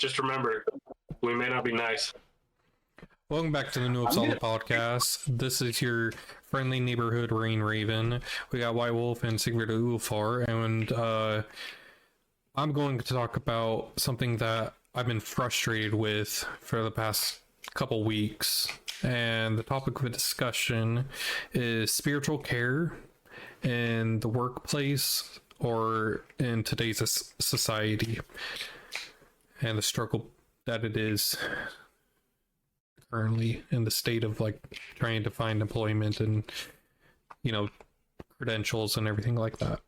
Just remember, we may not be nice. Welcome back to the New Uppsala Podcast. This is your friendly neighborhood Rain Raven. We got White Wolf and Sigrid Ulfar, and I'm going to talk about something that I've been frustrated with for the past couple weeks. And the topic of discussion is spiritual care in the workplace or in today's society, and the struggle that it is currently in the state of like trying to find employment and, you know, credentials and everything like that.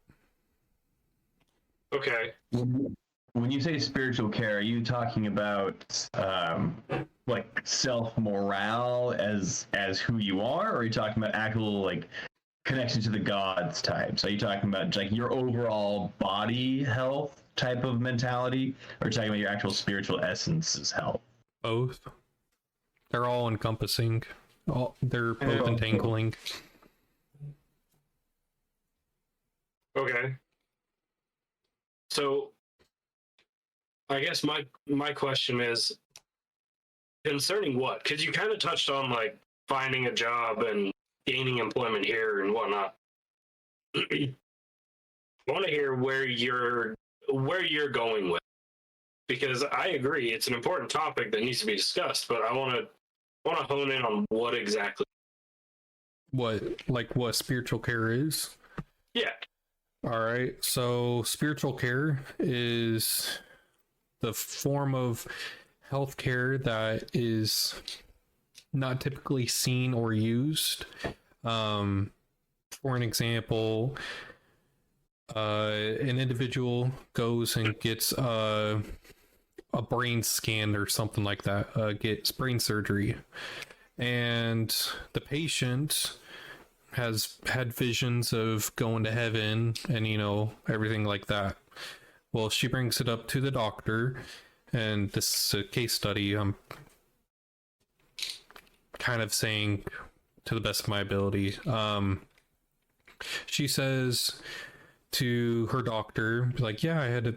Okay. When you say spiritual care, are you talking about like self-morale as who you are, or are you talking about actual like connection to the gods types? Are you talking about like your overall body health type of mentality, or are you talking about your actual spiritual essence's health? Both. They're all encompassing. They're both entangling. Okay. So, I guess my question is concerning what? Because you kind of touched on like finding a job and gaining employment here and whatnot. I want to hear where you're going with, because I agree it's an important topic that needs to be discussed, but I want to hone in on what exactly. What spiritual care is? Yeah. All right. So spiritual care is the form of healthcare that is not typically seen or used. For an example, an individual goes and gets a brain scan or something like that, gets brain surgery, and the patient has had visions of going to heaven and, you know, everything like that. Well, she brings it up to the doctor, and this is a case study. I'm kind of saying to the best of my ability. She says to her doctor, like, yeah, I had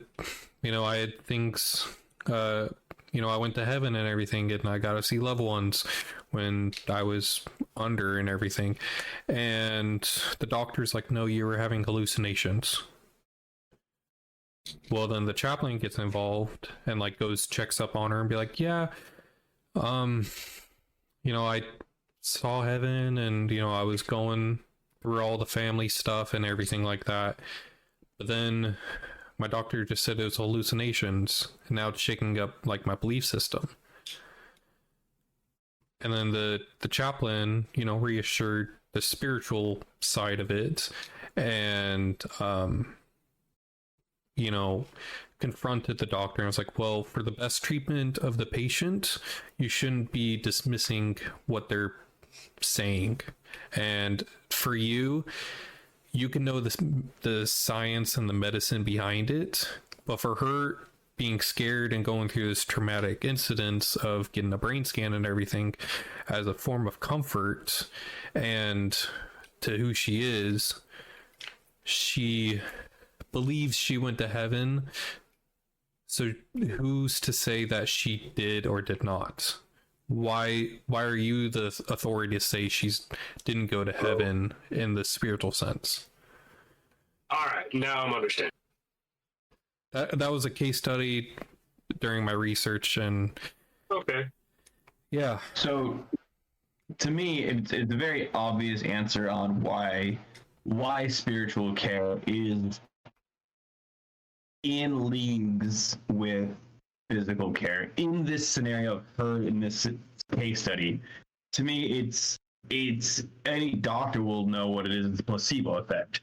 things, I went to heaven and everything, and I got to see loved ones when I was under and everything. And the doctor's like, no, you were having hallucinations. Well, then the chaplain gets involved and like checks up on her and be like, yeah, I saw heaven, and, I was going through all the family stuff and everything like that. But then my doctor just said it was hallucinations, and now it's shaking up like my belief system. And then the chaplain, reassured the spiritual side of it, and confronted the doctor and was like, well, for the best treatment of the patient, you shouldn't be dismissing what they're saying. And for you can know the science and the medicine behind it, but for her being scared and going through this traumatic incidents of getting a brain scan and everything as a form of comfort, and to who she is, she believes she went to heaven. So who's to say that she did or did not? Why are you the authority to say she didn't go to heaven in the spiritual sense? All right, now I'm understanding. That was a case study during my research, and okay, yeah. So to me, it's a very obvious answer on why spiritual care is in leagues with physical care. In this scenario of her, in this case study, to me, it's any doctor will know what it is. It's a placebo effect,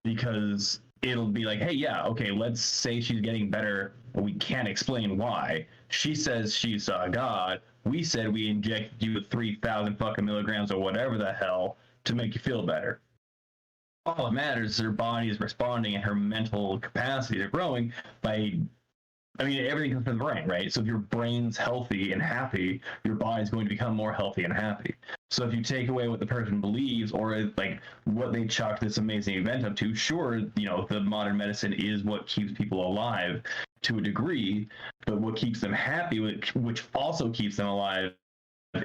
because it'll be like, hey, yeah, okay, let's say she's getting better, but we can't explain why. She says she saw God. We said we injected you with 3,000 fucking milligrams or whatever the hell to make you feel better. All that matters is her body is responding and her mental capacities are growing by, everything comes from the brain, right? So if your brain's healthy and happy, your body's going to become more healthy and happy. So if you take away what the person believes, or like what they chalk this amazing event up to, sure, the modern medicine is what keeps people alive to a degree, but what keeps them happy, which also keeps them alive,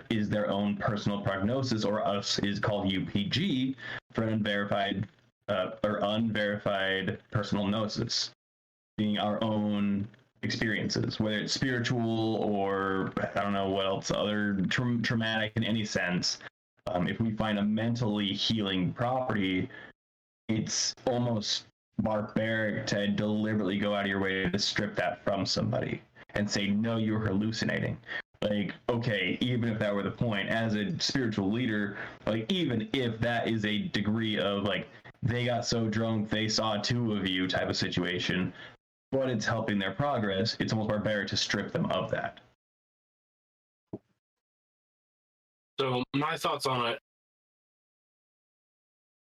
is their own personal prognosis, or us is called UPG for unverified personal gnosis, being our own experiences, whether it's spiritual or I don't know what else, other traumatic in any sense. If we find a mentally healing property, it's almost barbaric to deliberately go out of your way to strip that from somebody and say, no, you're hallucinating. Like, okay, even if that were the point, as a spiritual leader, like, even if that is a degree of, like, they got so drunk they saw two of you type of situation, but it's helping their progress, it's almost barbaric to strip them of that. So my thoughts on it: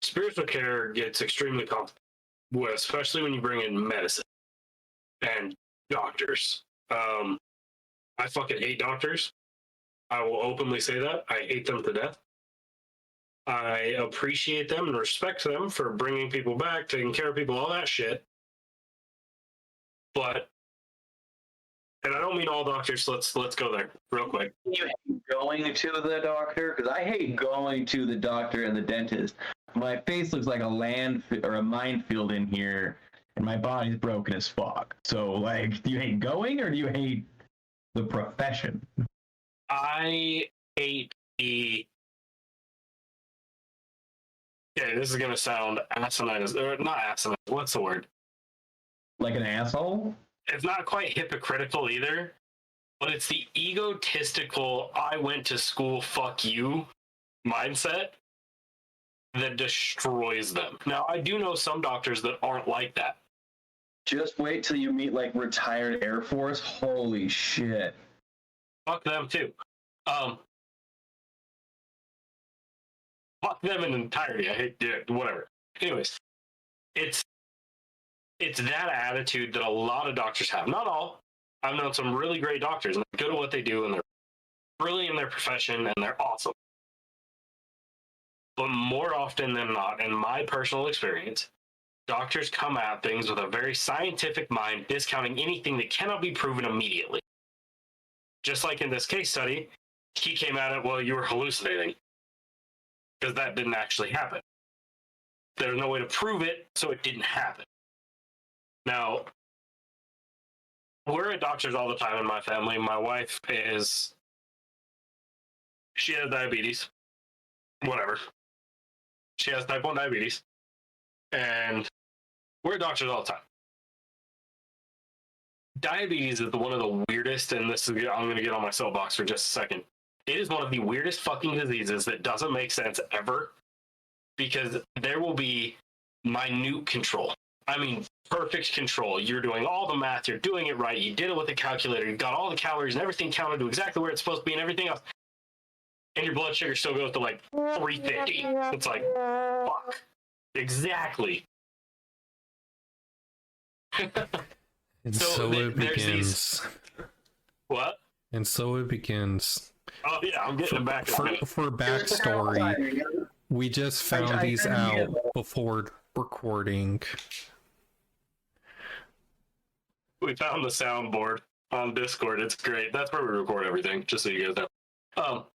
spiritual care gets extremely complicated, especially when you bring in medicine and doctors. I fucking hate doctors. I will openly say that. I hate them to death. I appreciate them and respect them for bringing people back, taking care of people, all that shit. But, and I don't mean all doctors. Let's go there real quick. You hate going to the doctor? Because I hate going to the doctor and the dentist. My face looks like a minefield in here, and my body's broken as fuck. So, like, do you hate going, or do you hate the profession? I hate the... Okay, this is going to sound asinine, or not asinine, what's the word? Like an asshole? It's not quite hypocritical either, but it's the egotistical, I went to school, fuck you mindset that destroys them. Now, I do know some doctors that aren't like that. Just wait till you meet, like, retired Air Force. Holy shit. Fuck them, too. Fuck them in entirety. I hate it. Whatever. Anyways, it's that attitude that a lot of doctors have. Not all. I've known some really great doctors, and they're good at what they do, and they're brilliant in their profession, and they're awesome. But more often than not, in my personal experience, doctors come at things with a very scientific mind, discounting anything that cannot be proven immediately. Just like in this case study, he came at it, well, you were hallucinating, because that didn't actually happen. There's no way to prove it, so it didn't happen. Now, we're at doctors all the time in my family. My wife she has diabetes. Whatever. She has type 1 diabetes. And we're at doctors all the time. Diabetes is one of the weirdest, and I'm going to get on my soapbox for just a second. It is one of the weirdest fucking diseases that doesn't make sense ever, because there will be minute control. I mean, perfect control. You're doing all the math, you're doing it right, you did it with a calculator, you got all the calories and everything counted to exactly where it's supposed to be and everything else. And your blood sugar still goes to like 350. It's like, fuck. Exactly. And so it begins. What? And so it begins. Oh yeah, I'm getting back. For backstory, we just found these out before recording. We found the soundboard on Discord. It's great. That's where we record everything, just so you guys know.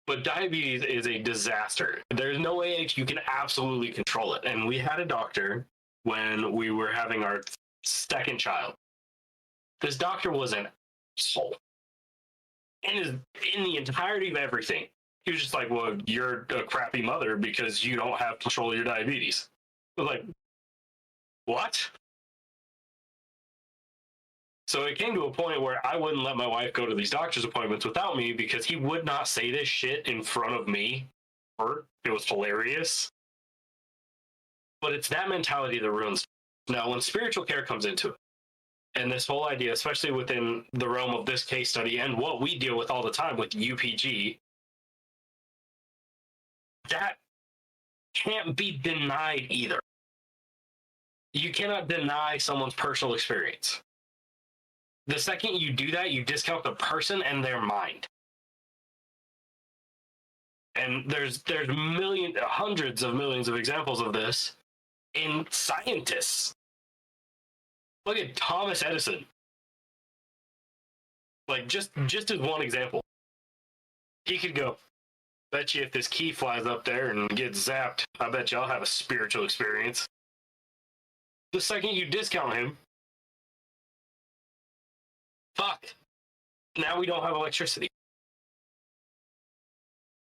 But diabetes is a disaster. There's no way you can absolutely control it. And we had a doctor when we were having our second child. This doctor was an asshole. In the entirety of everything. He was just like, well, you're a crappy mother because you don't have control of your diabetes. I was like, what? So it came to a point where I wouldn't let my wife go to these doctor's appointments without me because he would not say this shit in front of me. It was hilarious. But it's that mentality that ruins. Now, when spiritual care comes into it, and this whole idea, especially within the realm of this case study and what we deal with all the time with UPG, that can't be denied either. You cannot deny someone's personal experience. The second you do that, you discount the person and their mind. And there's hundreds of millions of examples of this in scientists. Look at Thomas Edison. Like, just as one example. He could go, bet you if this key flies up there and gets zapped, I bet you I'll have a spiritual experience. The second you discount him, fuck. Now we don't have electricity.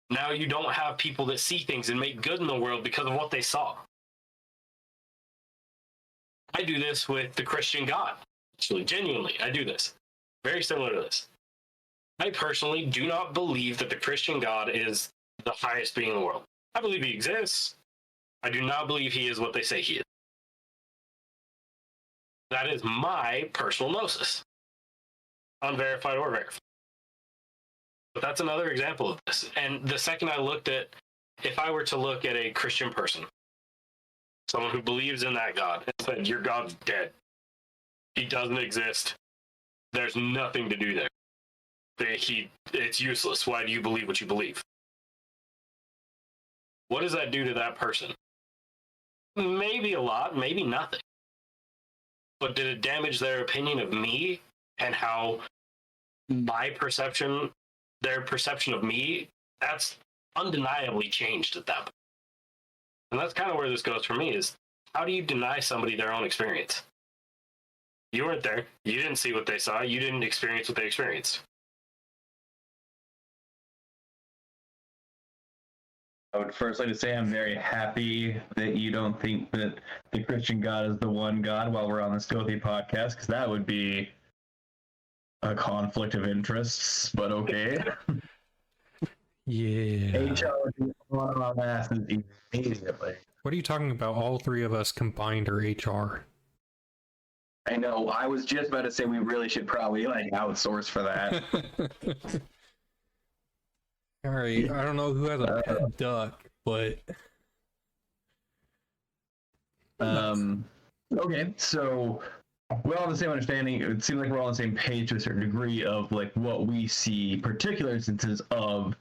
Now you don't have people that see things and make good in the world because of what they saw. I do this with the Christian God. Actually, genuinely, I do this. Very similar to this. I personally do not believe that the Christian God is the highest being in the world. I believe he exists. I do not believe he is what they say he is. That is my personal gnosis. Unverified or verified. But that's another example of this. And the second I looked at, if I were to look at a Christian person, someone who believes in that God, and said, your God's dead. He doesn't exist. There's nothing to do there. It's useless. Why do you believe what you believe? What does that do to that person? Maybe a lot, maybe nothing. But did it damage their opinion of me and how my perception, their perception of me, that's undeniably changed at that point. And that's kind of where this goes for me, is how do you deny somebody their own experience? You weren't there. You didn't see what they saw. You didn't experience what they experienced. I would first like to say I'm very happy that you don't think that the Christian God is the one God while we're on the Scothy podcast, because that would be a conflict of interests, but okay. Yeah. HR is on our asses immediately. What are you talking about? All three of us combined are HR. I know, I was just about to say we really should probably like outsource for that. All right, I don't know who has a pet duck, but okay, so we're all on the same understanding. It seems like we're all on the same page to a certain degree of like what we see particular instances of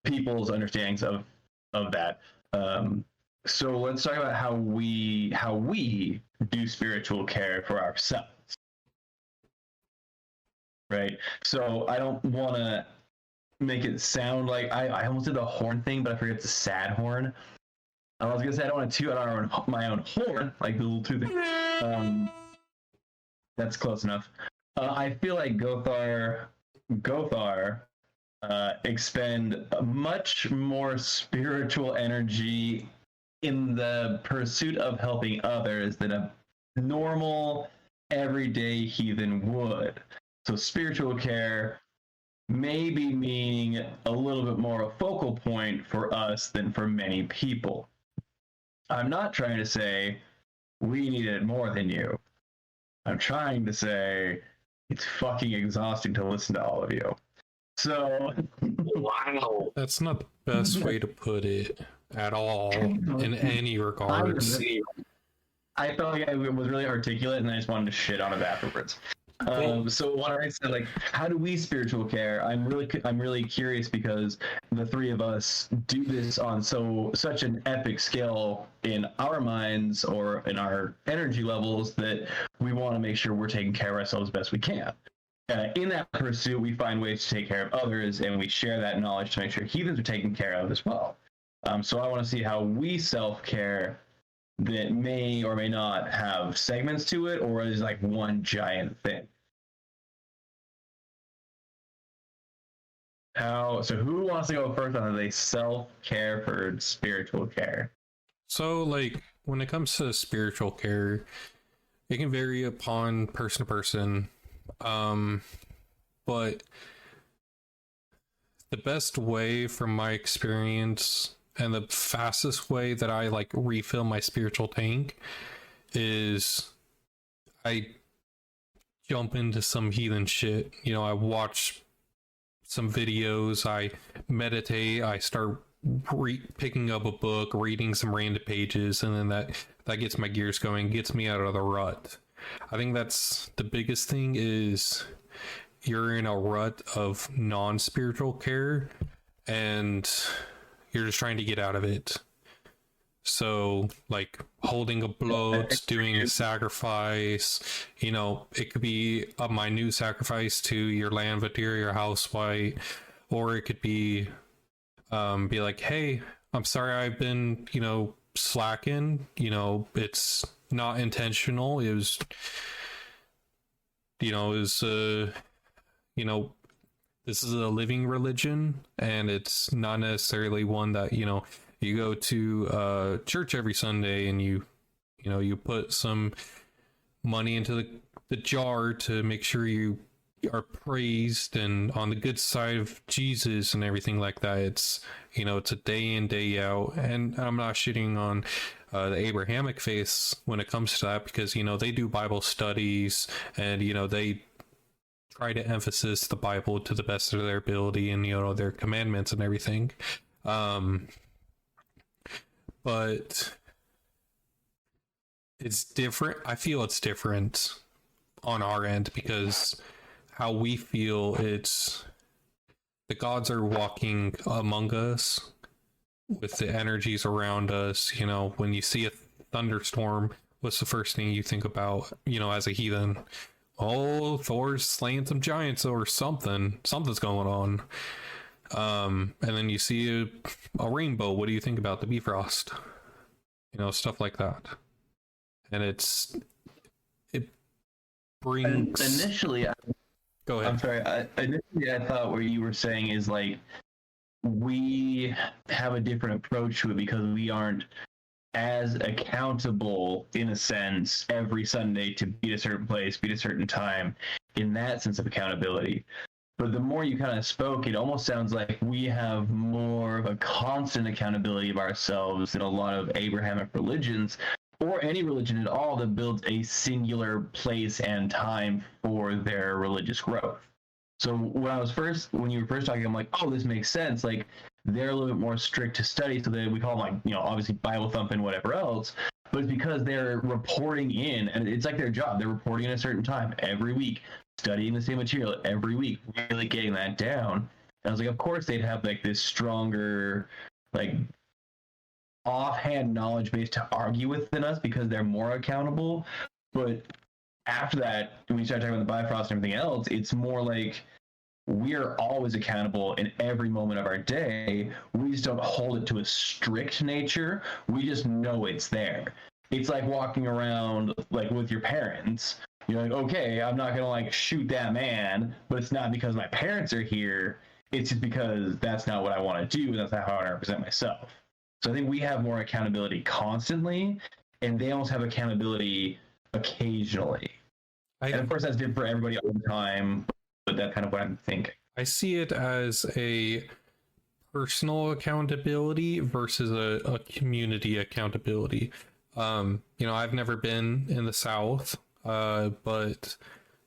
people's understandings of that. So let's talk about how we do spiritual care for ourselves. Right? So I don't want to make it sound like I almost did the horn thing, but I forget the sad horn. I was gonna say I don't want to toot out my own horn, like the little two thing. That's close enough. I feel like Gothar expend much more spiritual energy in the pursuit of helping others than a normal, everyday heathen would. So spiritual care may be meaning a little bit more a focal point for us than for many people. I'm not trying to say we need it more than you. I'm trying to say it's fucking exhausting to listen to all of you. So, Wow. that's not the best way to put it at all in any regards. I felt like I was really articulate, and I just wanted to shit on it afterwards. So when I said like, how do we spiritual care? I'm really curious because the three of us do this on such an epic scale in our minds or in our energy levels that we want to make sure we're taking care of ourselves best we can. In that pursuit, we find ways to take care of others, and we share that knowledge to make sure heathens are taken care of as well. So I want to see how we self-care that may or may not have segments to it, or is like one giant thing. So who wants to go first on the self-care for spiritual care? So, like, when it comes to spiritual care, it can vary upon person to person. But the best way from my experience and the fastest way that I like refill my spiritual tank is I jump into some heathen shit. You know, I watch some videos, I meditate, I start picking up a book, reading some random pages, and then that gets my gears going, gets me out of the rut. I think that's the biggest thing, is you're in a rut of non-spiritual care and you're just trying to get out of it. So, like holding a blood, doing a sacrifice, it could be a minute sacrifice to your land vatir, your house white, or it could be like, hey, I'm sorry I've been, slacking. It's not intentional. It was, this is a living religion, and it's not necessarily one that, you go to church every Sunday and you put some money into the jar to make sure you are praised and on the good side of Jesus and everything like that. It's it's a day in, day out, and I'm not shitting on the Abrahamic faith when it comes to that, because they do Bible studies, and they try to emphasize the Bible to the best of their ability, and their commandments and everything. But it's different. I feel it's different on our end, because how we feel, it's the gods are walking among us with the energies around us. When you see a thunderstorm, what's the first thing you think about, as a heathen? Oh, Thor's slaying some giants or something's going on. And then you see a rainbow. What do you think about the Bifrost? Stuff like that. And it brings. Initially, go ahead. I'm sorry. Initially, I thought what you were saying is like we have a different approach to it because we aren't as accountable, in a sense, every Sunday to be at a certain place, be at a certain time, in that sense of accountability. But the more you kind of spoke, it almost sounds like we have more of a constant accountability of ourselves than a lot of Abrahamic religions, or any religion at all that builds a singular place and time for their religious growth. So when you were first talking, I'm like, oh, this makes sense. Like, they're a little bit more strict to study, so that we call them, like, obviously Bible thumping, whatever else. But it's because they're reporting in, and it's like their job. They're reporting in a certain time every week, studying the same material every week, really getting that down. And I was like, of course they'd have like this stronger, like, offhand knowledge base to argue with than us because they're more accountable. But after that, when we start talking about the Bifrost and everything else, it's more like we are always accountable in every moment of our day. We just don't hold it to a strict nature. We just know it's there. It's like walking around like with your parents. You're like, okay, I'm not gonna like shoot that man, but it's not because my parents are here. It's just because that's not what I want to do, and that's not how I represent myself. So I think we have more accountability constantly, and they almost have accountability occasionally. And of course, that's different for everybody all the time, but that's kind of what I'm thinking. I see it as a personal accountability versus a community accountability. I've never been in the South, but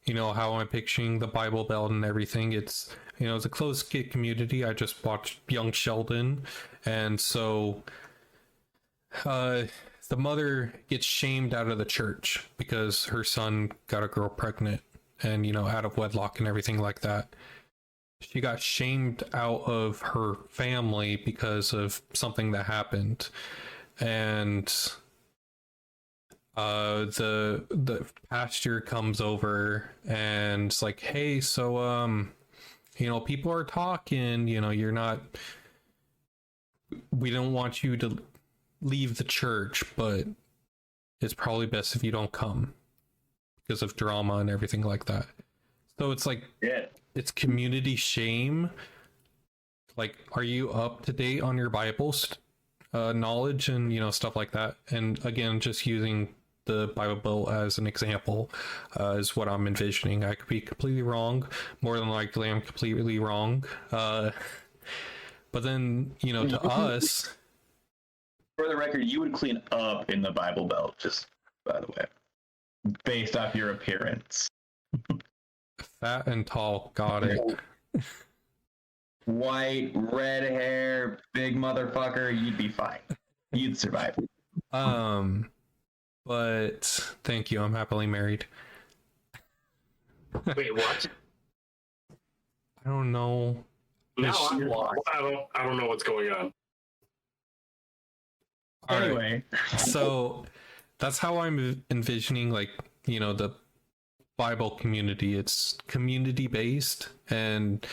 how I'm picturing the Bible Belt and everything, it's it's a close-knit community. I just watched Young Sheldon, and so the mother gets shamed out of the church because her son got a girl pregnant, and out of wedlock and everything like that. She got shamed out of her family because of something that happened, and the pastor comes over and it's like, hey, so people are talking, you're not, we don't want you to leave the church, but it's probably best if you don't come because of drama and everything like that. So it's like, yeah, it's community shame. Like, are you up to date on your Bible knowledge and stuff like that? And again, just using the Bible Belt as an example is what I'm envisioning. I could be completely wrong. More than likely, I'm completely wrong. But then, to us... For the record, you would clean up in the Bible Belt, just by the way, based off your appearance. Fat and tall, got it. White, red hair, big motherfucker, you'd be fine. You'd survive. But thank you, I'm happily married. Wait, what? I don't know. Now I'm lost. I don't know what's going on. All right. Anyway, So that's how I'm envisioning, like, the Bible community. It's community based, and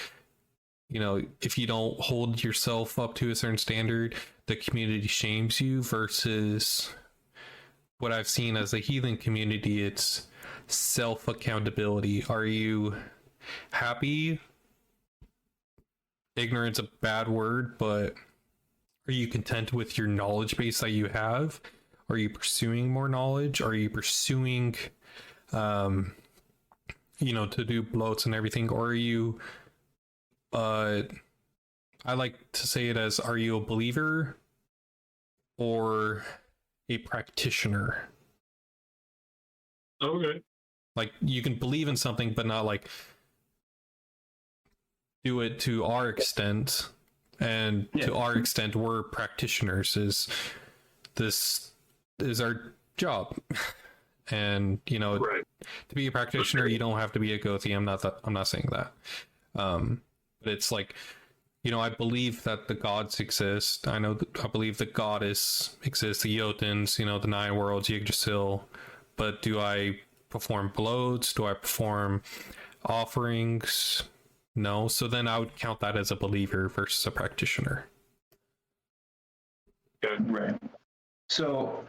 if you don't hold yourself up to a certain standard, the community shames you, versus what I've seen as a heathen community, it's self accountability. Are you happy? Ignorance a bad word, but are you content with your knowledge base that you have? Are you pursuing more knowledge? Are you pursuing to do bloats and everything? Or are you I like to say it as, are you a believer or a practitioner? Okay. Like, you can believe in something but not like do it to our extent, and to our extent we're practitioners. This is our job. And Right. to be a practitioner, you don't have to be a Gothi. I'm not saying that. But it's like, I believe that the gods exist. I believe the goddess exists, the Jotuns, the Nine Worlds, Yggdrasil. But do I perform bloats? Do I perform offerings? No. So then I would count that as a believer versus a practitioner. Okay. right. So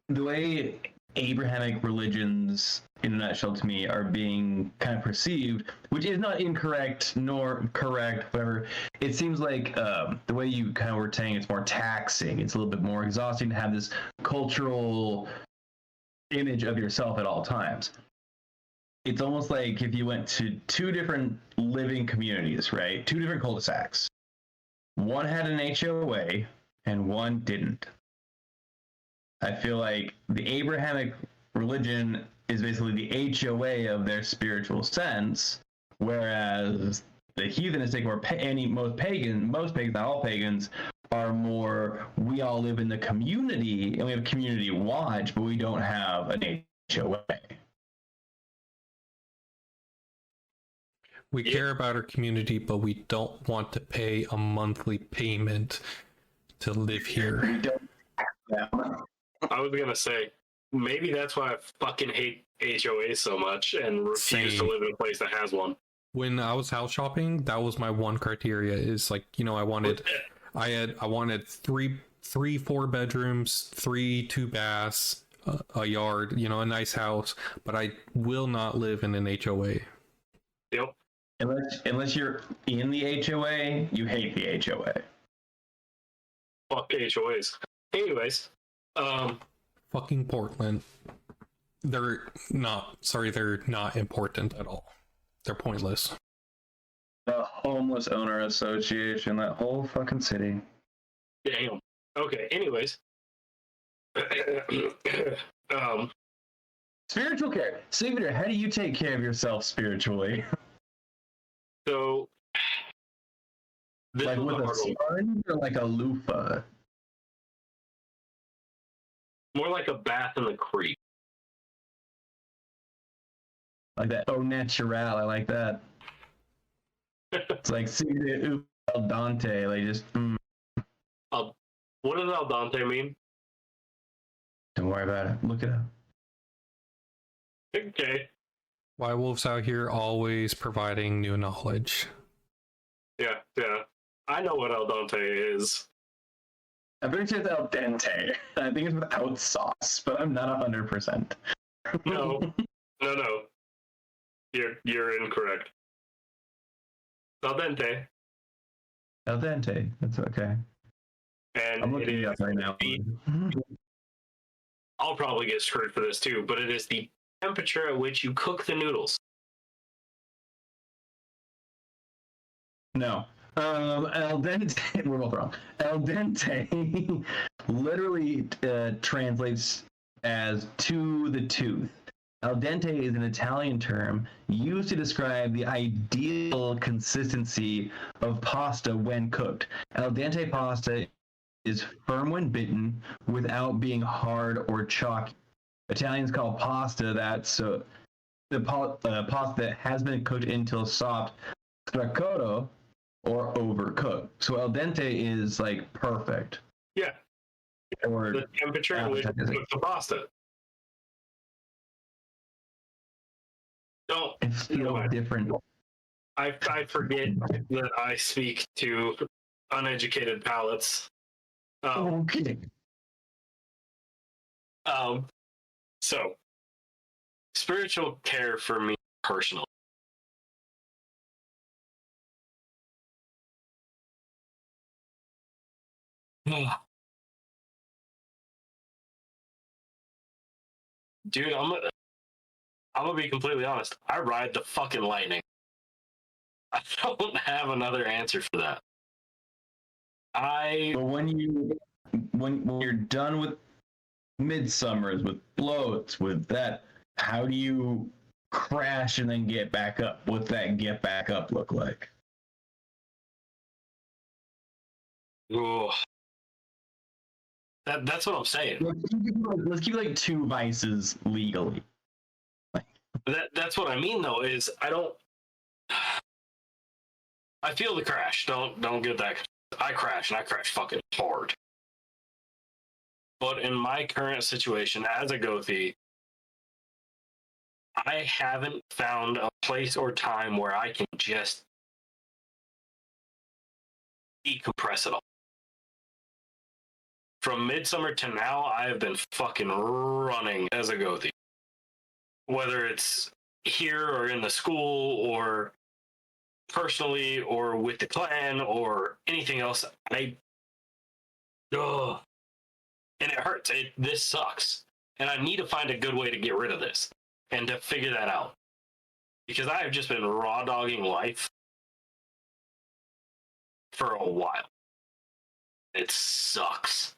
the way Abrahamic religions, in a nutshell, to me, are being kind of perceived, which is not incorrect nor correct, whatever. It seems like the way you kind of were saying, it's more taxing. It's a little bit more exhausting to have this cultural image of yourself at all times. It's almost like if you went to two different living communities, right? Two different cul-de-sacs. One had an HOA and one didn't. I feel like the Abrahamic religion is basically the HOA of their spiritual sense, whereas the heathenistic or most pagans, not all pagans, are more, we all live in the community and we have community watch, but we don't have an HOA. We care about our community, but we don't want to pay a monthly payment to live here. We don't have them. I was gonna say, maybe that's why I fucking hate HOAs so much and refuse to live in a place that has one. When I was house shopping, that was my one criteria, is like, I wanted three 4 bedrooms, 3 2 baths, a yard, a nice house, but I will not live in an HOA. Yep. Unless you're in the HOA, you hate the HOA. Fuck HOAs. Anyways, fucking Portland. They're not important at all. They're pointless. The Homeless Owner Association, that whole fucking city. damn. Okay, anyways. Spiritual care. Signature, how do you take care of yourself spiritually? So, this Like was with a a hard one. sponge or like a loofah? More like a bath in the creek. Like that au natural, I like that. It's like Signature al dente, like just What does al dente mean? don't worry about it. Look it up. Okay. Why wolves out here always providing new knowledge? Yeah. I know what al dente is. I'm pretty sure it's al dente. I think it's without sauce, but I'm not 100%. No. No. You're incorrect. Al dente. Al dente. That's okay. And I'm looking it up right now. I'll probably get screwed for this too, but it is the temperature at which you cook the noodles. No. Al dente, we're both wrong. Al dente literally translates as to the tooth. Al dente is an Italian term used to describe the ideal consistency of pasta when cooked. Al dente pasta is firm when bitten without being hard or chalky. Italians call pasta the pasta that has been cooked until soft stracotto or overcooked. So al dente is like perfect. Yeah. or the temperature in which you cook the pasta. Don't. It's still different. I forget that I speak to uneducated palates. Okay. So, spiritual care for me personally. Dude, I'm gonna be completely honest. I ride the fucking lightning. I don't have another answer for that. But when you're done with midsummers, with bloats, with that, how do you crash and then get back up? What's that get back up look like? Ooh. That's what I'm saying. Let's keep like 2 vices legally. That's what I mean though, is I feel the crash. Don't get that. I crash and I crash fucking hard. But in my current situation as a Gothi, I haven't found a place or time where I can just decompress it all. From midsummer to now, I have been fucking running as a Gothi. Whether it's here or in the school or personally or with the clan or anything else, and it hurts. This sucks. And I need to find a good way to get rid of this and to figure that out. Because I have just been raw dogging life for a while. It sucks.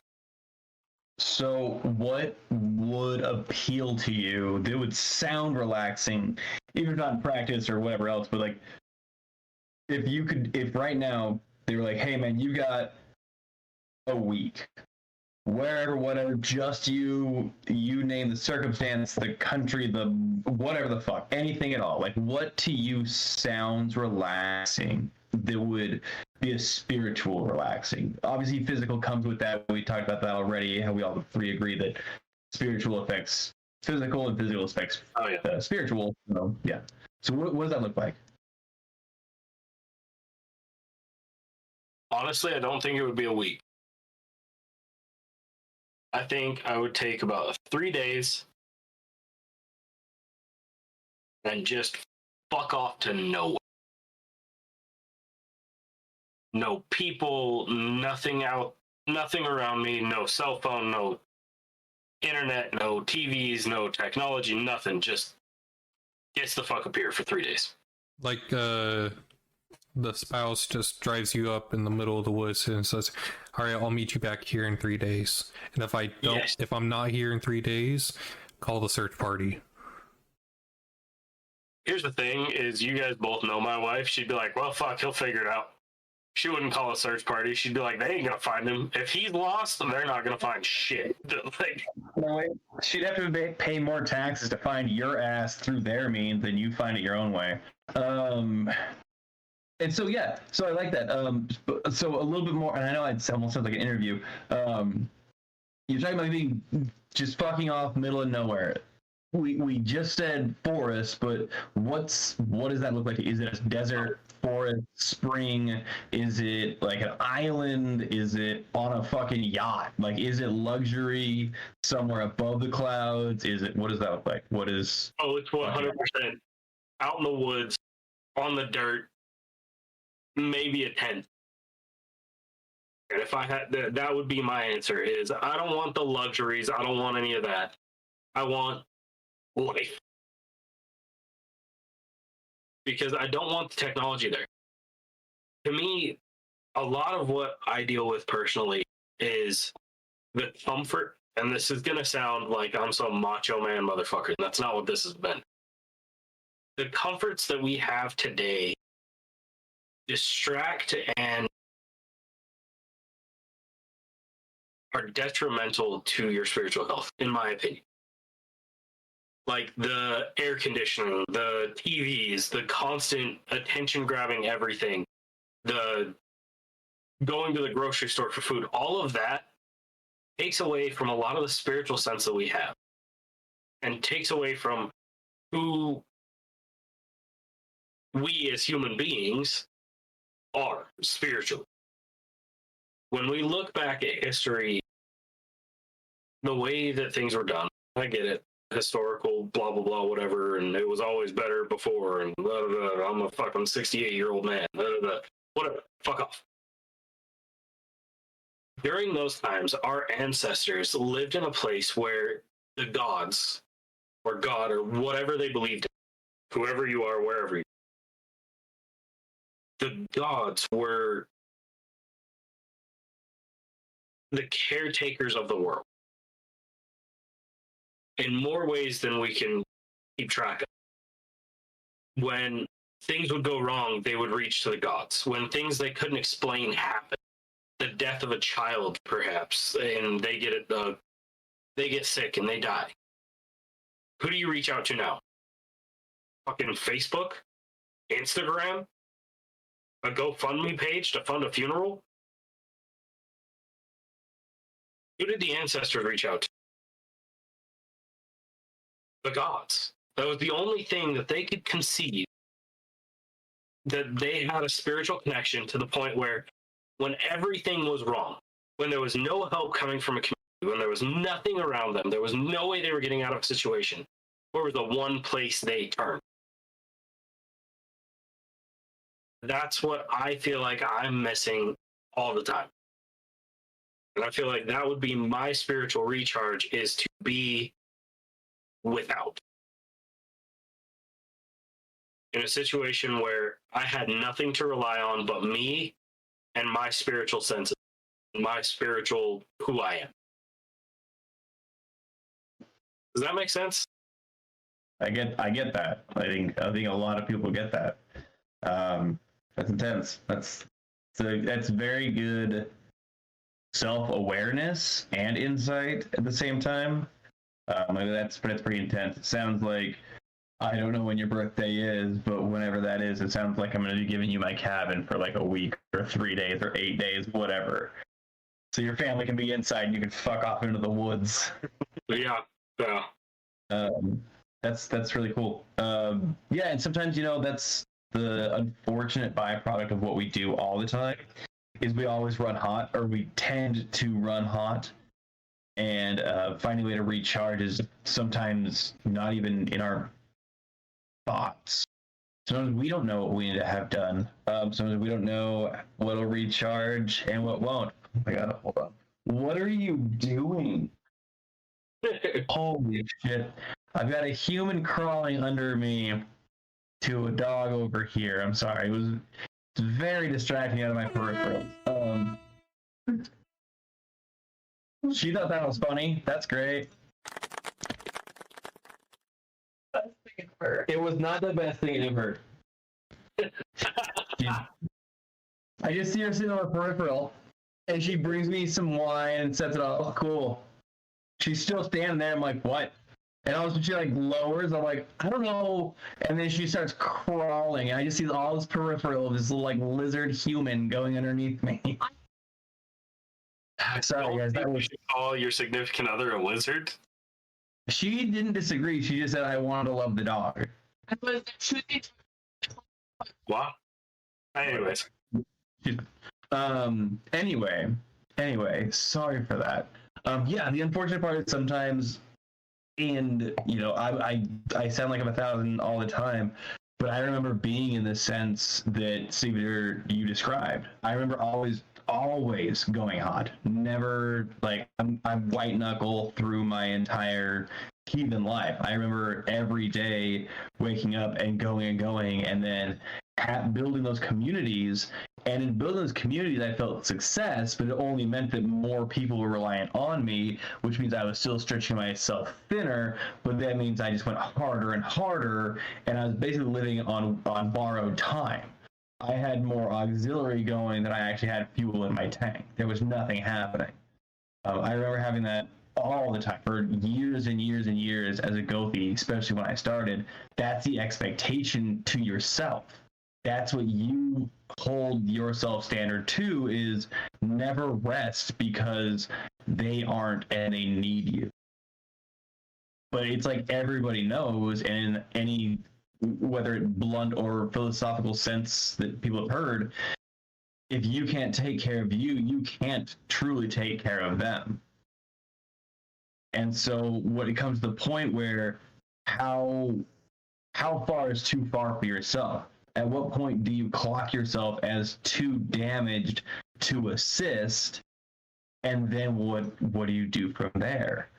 So what would appeal to you that would sound relaxing, even if not in practice or whatever else, but like if right now they were like, hey man, you got a week, wherever, whatever, just you name the circumstance, the country, the whatever the fuck, anything at all, like what to you sounds relaxing that would be a spiritual relaxing? Obviously physical comes with that. We talked about that already, how we all three agree that spiritual affects physical and physical affects spiritual. So, yeah. So what does that look like? Honestly, I don't think it would be a week. I think I would take about 3 days and just fuck off to nowhere. No people, nothing around me, no cell phone, no internet, no TVs, no technology, nothing. Just gets the fuck up here for 3 days. Like the spouse just drives you up in the middle of the woods and says, all right, I'll meet you back here in 3 days. And if I'm not here in 3 days, call the search party. Here's the thing is, you guys both know my wife. She'd be like, well, fuck, he'll figure it out. She wouldn't call a search party. She'd be like, they ain't gonna find him. If he's lost, they're not gonna find shit. Like, no, she'd have to pay more taxes to find your ass through their means than you find it your own way. And so, yeah, so I like that. So a little bit more, and I know it almost sounds like an interview. You're talking about being just fucking off middle of nowhere. We just said forest, but what does that look like? Is it a desert, forest, spring? Is it like an island? Is it on a fucking yacht? Like, is it luxury somewhere above the clouds? What does that look like? What is? Oh, it's 100% out in the woods, on the dirt, maybe a tent. And if I had that would be my answer. Is I don't want the luxuries. I don't want any of that. I want life. Because I don't want the technology there. To me, a lot of what I deal with personally is the comfort, and this is going to sound like I'm some macho man motherfucker, and that's not what this has been. The comforts that we have today distract and are detrimental to your spiritual health, in my opinion. Like the air conditioning, the TVs, the constant attention grabbing everything, the going to the grocery store for food, all of that takes away from a lot of the spiritual sense that we have, and takes away from who we as human beings are spiritually. When we look back at history, the way that things were done, I get it, historical, blah, blah, blah, whatever, and it was always better before, and blah, blah, blah, I'm a fucking 68-year-old man, blah, blah, blah, whatever, fuck off. During those times, our ancestors lived in a place where the gods, or God, or whatever they believed in, whoever you are, wherever you are, the gods were the caretakers of the world in more ways than we can keep track of. When things would go wrong, they would reach to the gods. When things they couldn't explain happened, the death of a child, perhaps, and they get sick and they die. Who do you reach out to now? Fucking Facebook? Instagram? A GoFundMe page to fund a funeral? Who did the ancestors reach out to? The gods. That was the only thing that they could conceive that they had a spiritual connection, to the point where when everything was wrong, when there was no help coming from a community, when there was nothing around them, there was no way they were getting out of a situation, where was the one place they turned? That's what I feel like I'm missing all the time. And I feel like that would be my spiritual recharge, is to be without. In a situation where I had nothing to rely on but me and my spiritual senses, my spiritual who I am. Does that make sense? I get that. I think a lot of people get that. That's intense. That's very good self-awareness and insight at the same time. That's pretty intense. It sounds like, I don't know when your birthday is, but whenever that is, it sounds like I'm going to be giving you my cabin for like a week or 3 days or 8 days, whatever. So your family can be inside and you can fuck off into the woods. Yeah. That's really cool. Yeah, and sometimes, that's the unfortunate byproduct of what we do all the time, is we always run hot, or we tend to run hot. And finding a way to recharge is sometimes not even in our thoughts. Sometimes we don't know what we need to have done. Sometimes we don't know what'll recharge and what won't. Oh my god, hold on. What are you doing? Holy shit. I've got a human crawling under me to a dog over here. I'm sorry. It was very distracting out of my peripheral. She thought that was funny. That's great. Best thing ever. It was not the best thing ever. I just see her sitting on her peripheral, and she brings me some wine and sets it up. Oh, cool. She's still standing there. I'm like, what? And all of a sudden she like lowers. I'm like, I don't know. And then she starts crawling. And I just see all this peripheral of this little like lizard human going underneath me. Sorry, guys. That was... You should call your significant other a lizard? She didn't disagree. She just said I wanted to love the dog. What? Anyways. Anyway, sorry for that. Yeah, the unfortunate part is sometimes, and I sound like I'm 1,000 all the time, but I remember being in the sense that Steve, you described. I remember always going hot. Never like I'm white knuckle through my entire heathen life. I remember every day waking up and going, and then building those communities. And in building those communities, I felt success, but it only meant that more people were reliant on me, which means I was still stretching myself thinner, but that means I just went harder and harder, and I was basically living on borrowed time. I had more auxiliary going than I actually had fuel in my tank. There was nothing happening. I remember having that all the time for years and years and years as a Gothi, especially when I started. That's the expectation to yourself. That's what you hold yourself standard to, is never rest, because they aren't and they need you. But it's like everybody knows, and in any, whether it blunt or philosophical sense that people have heard, if you can't take care of you, you can't truly take care of them. And so when it comes to the point where how far is too far for yourself? At what point do you clock yourself as too damaged to assist? And then what do you do from there?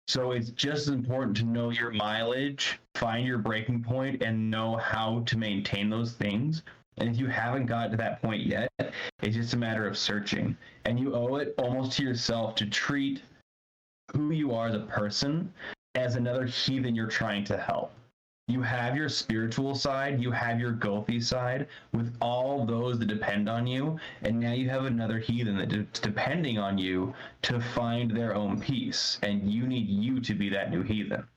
So it's just as important to know your mileage, find your breaking point, and know how to maintain those things. And if you haven't got to that point yet, it's just a matter of searching. And you owe it almost to yourself to treat who you are as a person as another heathen you're trying to help. You have your spiritual side, you have your Gothi side, with all those that depend on you, and now you have another heathen that's depending on you to find their own peace, and you need you to be that new heathen.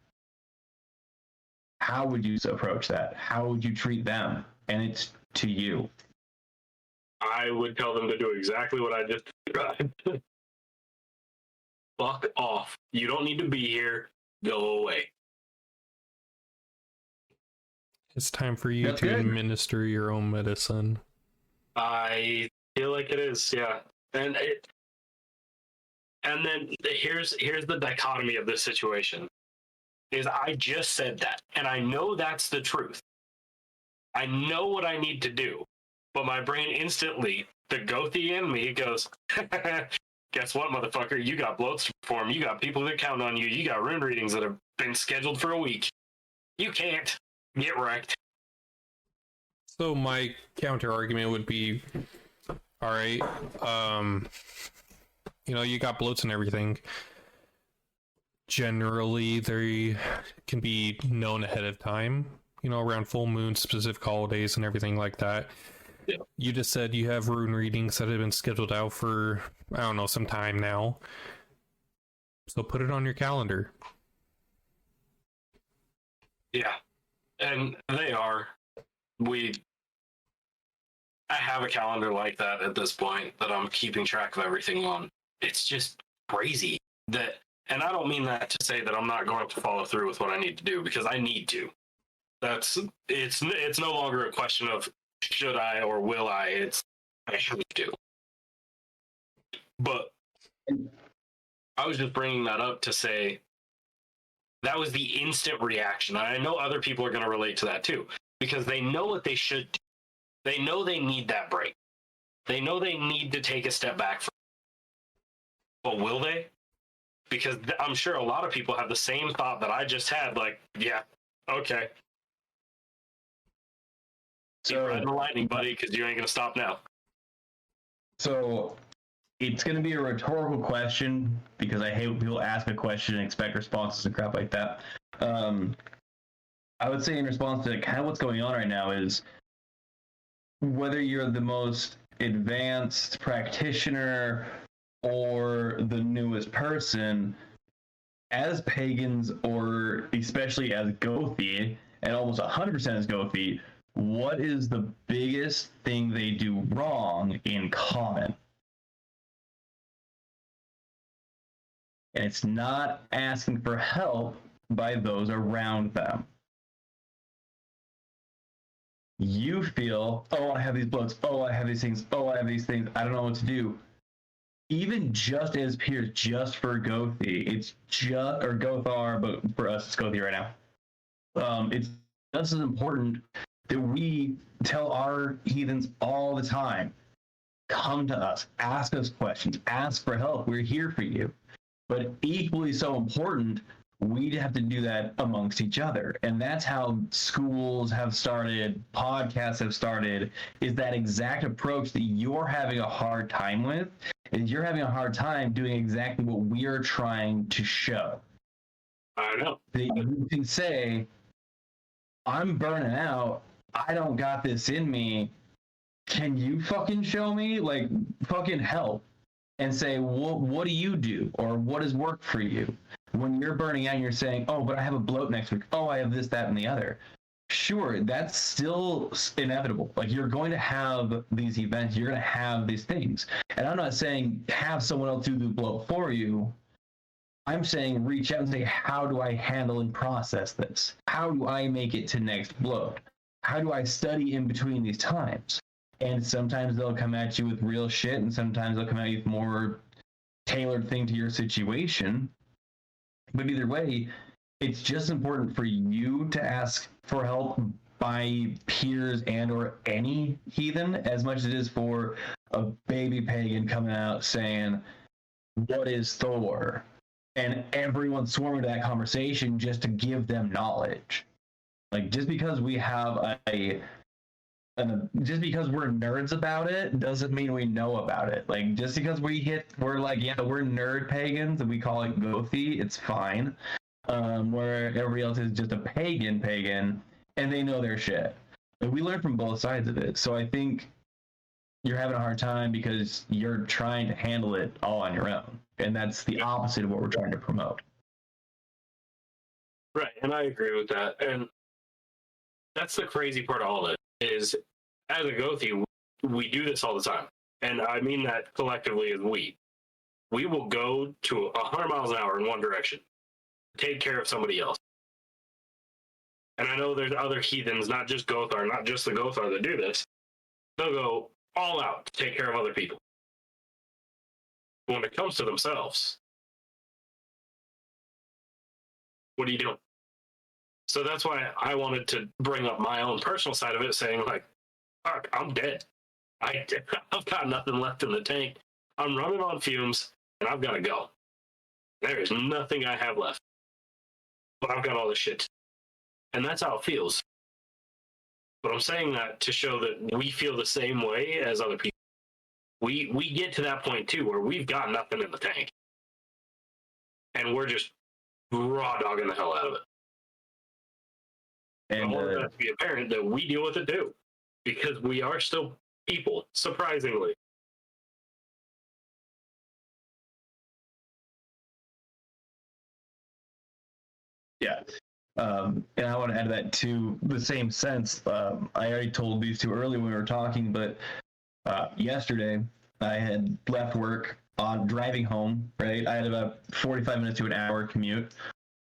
How would you approach that? How would you treat them? And it's to you. I would tell them to do exactly what I just described. Fuck off. You don't need to be here. Go away. It's time for you That's to good. administer your own medicine. I feel like it is, yeah. And then here's the dichotomy of this situation. Is I just said that, and I know that's the truth. I know what I need to do, but my brain instantly, the Gothi in me goes, guess what, motherfucker? You got bloats to perform. You got people that count on you. You got rune readings that have been scheduled for a week. You can't. Get wrecked. So my counter argument would be, all right, you got bloats and everything. Generally, they can be known ahead of time, around full moon, specific holidays and everything like that. Yeah. You just said you have rune readings that have been scheduled out for, I don't know, some time now. So put it on your calendar. Yeah. And they are. I have a calendar like that at this point that I'm keeping track of everything on. It's just crazy that, and I don't mean that to say that I'm not going to follow through with what I need to do, because I need to. It's no longer a question of should I or will I. It's I have to. But I was just bringing that up to say that was the instant reaction. And I know other people are going to relate to that too, because they know what they should do. They know they need that break. They know they need to take a step back. But will they? Because I'm sure a lot of people have the same thought that I just had. Like, yeah, okay. Keep riding the lightning, buddy, because you ain't going to stop now. So it's going to be a rhetorical question, because I hate when people ask a question and expect responses and crap like that. I would say in response to kind of what's going on right now is whether you're the most advanced practitioner or the newest person, as pagans, or especially as Gothi, and almost 100% as Gothi, what is the biggest thing they do wrong in common? And it's not asking for help by those around them. You feel, oh, I have these bloats, oh, I have these things, oh, I have these things, I don't know what to do. Even just as peers, just for Gothi, it's just, or Gothar, but for us, it's Gothi right now. It's just as important that we tell our heathens all the time, come to us, ask us questions, ask for help, we're here for you. But equally so important, we have to do that amongst each other. And that's how schools have started, podcasts have started, is that exact approach that you're having a hard time with, is you're having a hard time doing exactly what we're trying to show. I know. That you can say, I'm burning out, I don't got this in me, can you fucking show me? Like, fucking help. And say, what do you do? Or what has worked for you? When you're burning out and you're saying, oh, but I have a bloat next week. Oh, I have this, that, and the other. sure, that's still inevitable. Like, you're going to have these events, you're going to have these things. And I'm not saying have someone else do the blow for you. I'm saying reach out and say, how do I handle and process this? How do I make it to next blow? How do I study in between these times? And sometimes they'll come at you with real shit, and sometimes they'll come at you with more tailored thing to your situation. But either way, it's just important for you to ask for help by peers and or any heathen as much as it is for a baby pagan coming out saying, what is Thor? And everyone swarming to that conversation just to give them knowledge. Like, just because we have just because we're nerds about it doesn't mean we know about it. Like, just because we're like, yeah, we're nerd pagans and we call it gothy, it's fine. Where everybody else is just a pagan and they know their shit. Like, we learn from both sides of it. So I think you're having a hard time because you're trying to handle it all on your own. And that's the opposite of what we're trying to promote. Right, and I agree with that. And that's the crazy part of all of it, is as a Gothi, we do this all the time. And I mean that collectively as we. We will go to 100 miles an hour in one direction, take care of somebody else. And I know there's other heathens, not just Gothar, not just the Gothar that do this. They'll go all out to take care of other people. But when it comes to themselves, what are you doing? So that's why I wanted to bring up my own personal side of it, saying like, fuck, I'm dead. I've got nothing left in the tank. I'm running on fumes, and I've got to go. There is nothing I have left. But I've got all this shit. And that's how it feels. But I'm saying that to show that we feel the same way as other people. We get to that point, too, where we've got nothing in the tank. And we're just raw dogging the hell out of it. And I want that to be apparent that we deal with it too, because we are still people, surprisingly. Yeah. And I want to add that to the same sense. I already told these two earlier when we were talking, but yesterday I had left work on driving home, right? I had about 45 minutes to an hour commute.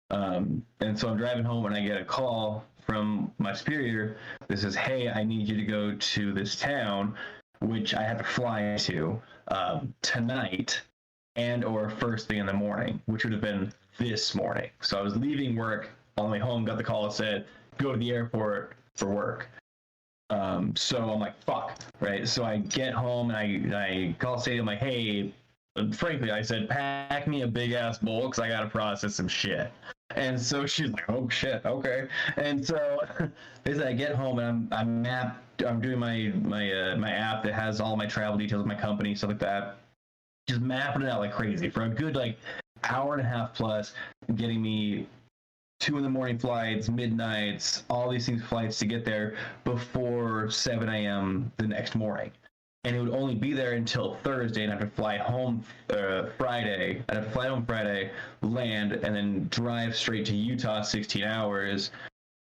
And so I'm driving home and I get a call from my superior that says, hey, I need you to go to this town, which I have to fly to tonight and or first thing in the morning, which would have been this morning. So I was leaving work on the way home, got the call that said, go to the airport for work. So I'm like, fuck, right? So I get home and I call Sadie, I'm like, hey, frankly, I said, pack me a big ass bowl because I got to process some shit. And so she's like, oh shit, okay. And so as I get home and I'm doing my app that has all my travel details of my company, stuff like that. Just mapping it out like crazy for a good like hour and a half plus, getting me 2 a.m. flights, midnights, all these things, flights to get there before 7 a.m. the next morning. And it would only be there until Thursday, and I'd have to fly home Friday. I'd have to fly home Friday, land, and then drive straight to Utah 16 hours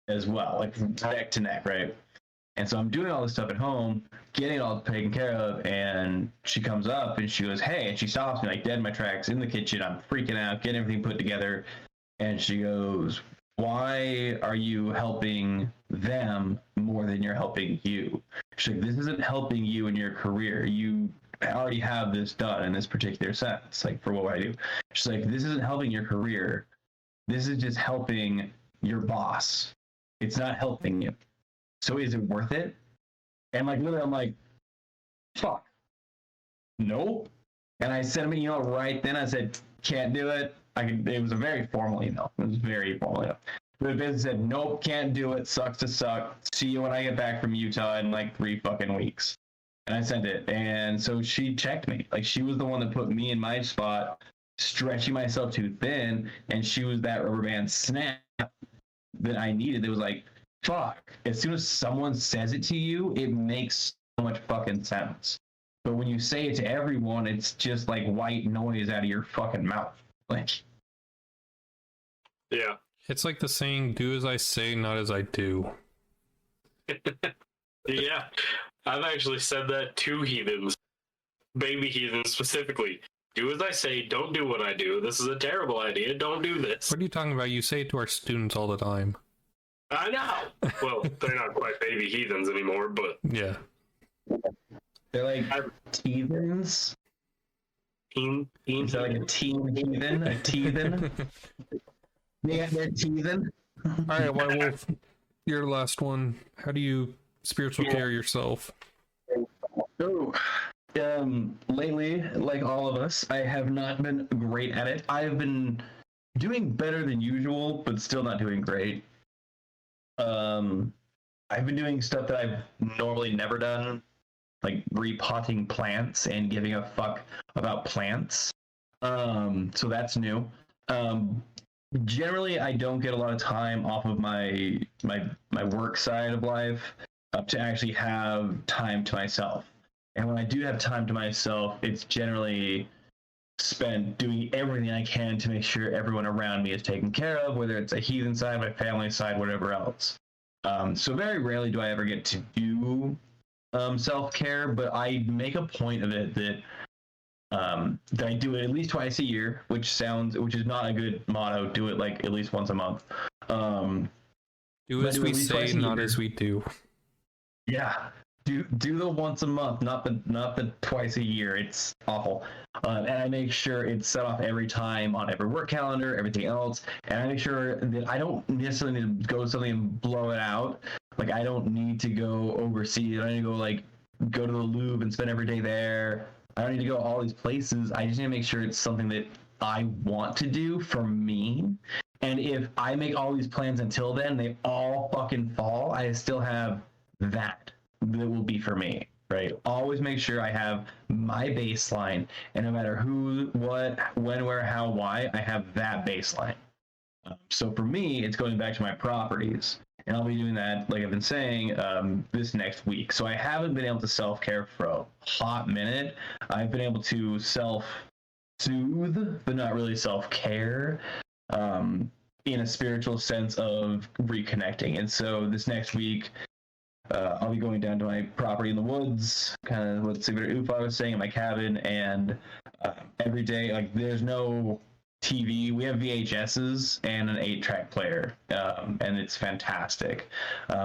as well, like neck to neck, right? And so I'm doing all this stuff at home, getting it all taken care of, and she comes up and she goes, hey, and she stops me like dead in my tracks in the kitchen. I'm freaking out, getting everything put together. And she goes, why are you helping them more than you're helping you? She's like, this isn't helping you in your career. You already have this done in this particular sense, like for what I do. She's like, this isn't helping your career. This is just helping your boss. It's not helping you. So is it worth it? And like literally, I'm like, fuck. Nope. And I sent him an email right then. I said, can't do it. It was a very formal email. It was very formal email. The business said, nope, can't do it. Sucks to suck. See you when I get back from Utah in like 3 fucking weeks. And I sent it. And so she checked me. Like she was the one that put me in my spot, stretching myself too thin. And she was that rubber band snap that I needed. It was like, fuck. As soon as someone says it to you, it makes so much fucking sense. But when you say it to everyone, it's just like white noise out of your fucking mouth. Like, yeah. It's like the saying, do as I say, not as I do. Yeah, I've actually said that to heathens, baby heathens specifically. Do as I say, don't do what I do. This is a terrible idea. Don't do this. What are you talking about? You say it to our students all the time. I know. Well, they're not quite baby heathens anymore, but Yeah. They're like heathens. teen Is that like a teen heathen? A teethen? Yeah, they're teethen. All right, White Wolf, your last one. How do you spiritual care yourself? Oh, lately, like all of us, I have not been great at it. I've been doing better than usual, but still not doing great. I've been doing stuff that I've normally never done, like repotting plants and giving a fuck about plants. So that's new. Generally, I don't get a lot of time off of my work side of life to actually have time to myself. And when I do have time to myself, it's generally spent doing everything I can to make sure everyone around me is taken care of, whether it's a heathen side, my family side, whatever else. So very rarely do I ever get to do self-care, but I make a point of it that I do it at least twice a year, which is not a good motto. Do it like at least once a month. Do as we say, not as we do. Yeah. Do the once a month, not the twice a year. It's awful. And I make sure it's set off every time on every work calendar, everything else. And I make sure that I don't necessarily need to go to something and blow it out. Like I don't need to go overseas. I don't need to go to the Louvre and spend every day there. I don't need to go all these places. I just need to make sure it's something that I want to do for me. And if I make all these plans until then, they all fucking fall. I still have that will be for me, right? Always make sure I have my baseline, and no matter who, what, when, where, how, why, I have that baseline. So for me, it's going back to my properties, and I'll be doing that, like I've been saying, this next week. So I haven't been able to self-care for a hot minute. I've been able to self-soothe, but not really self-care, in a spiritual sense of reconnecting. And so this next week, I'll be going down to my property in the woods, kind of what Sigurd Ufa was saying, in my cabin, and every day, like, there's no TV. We have VHSs and an 8-track player, and it's fantastic.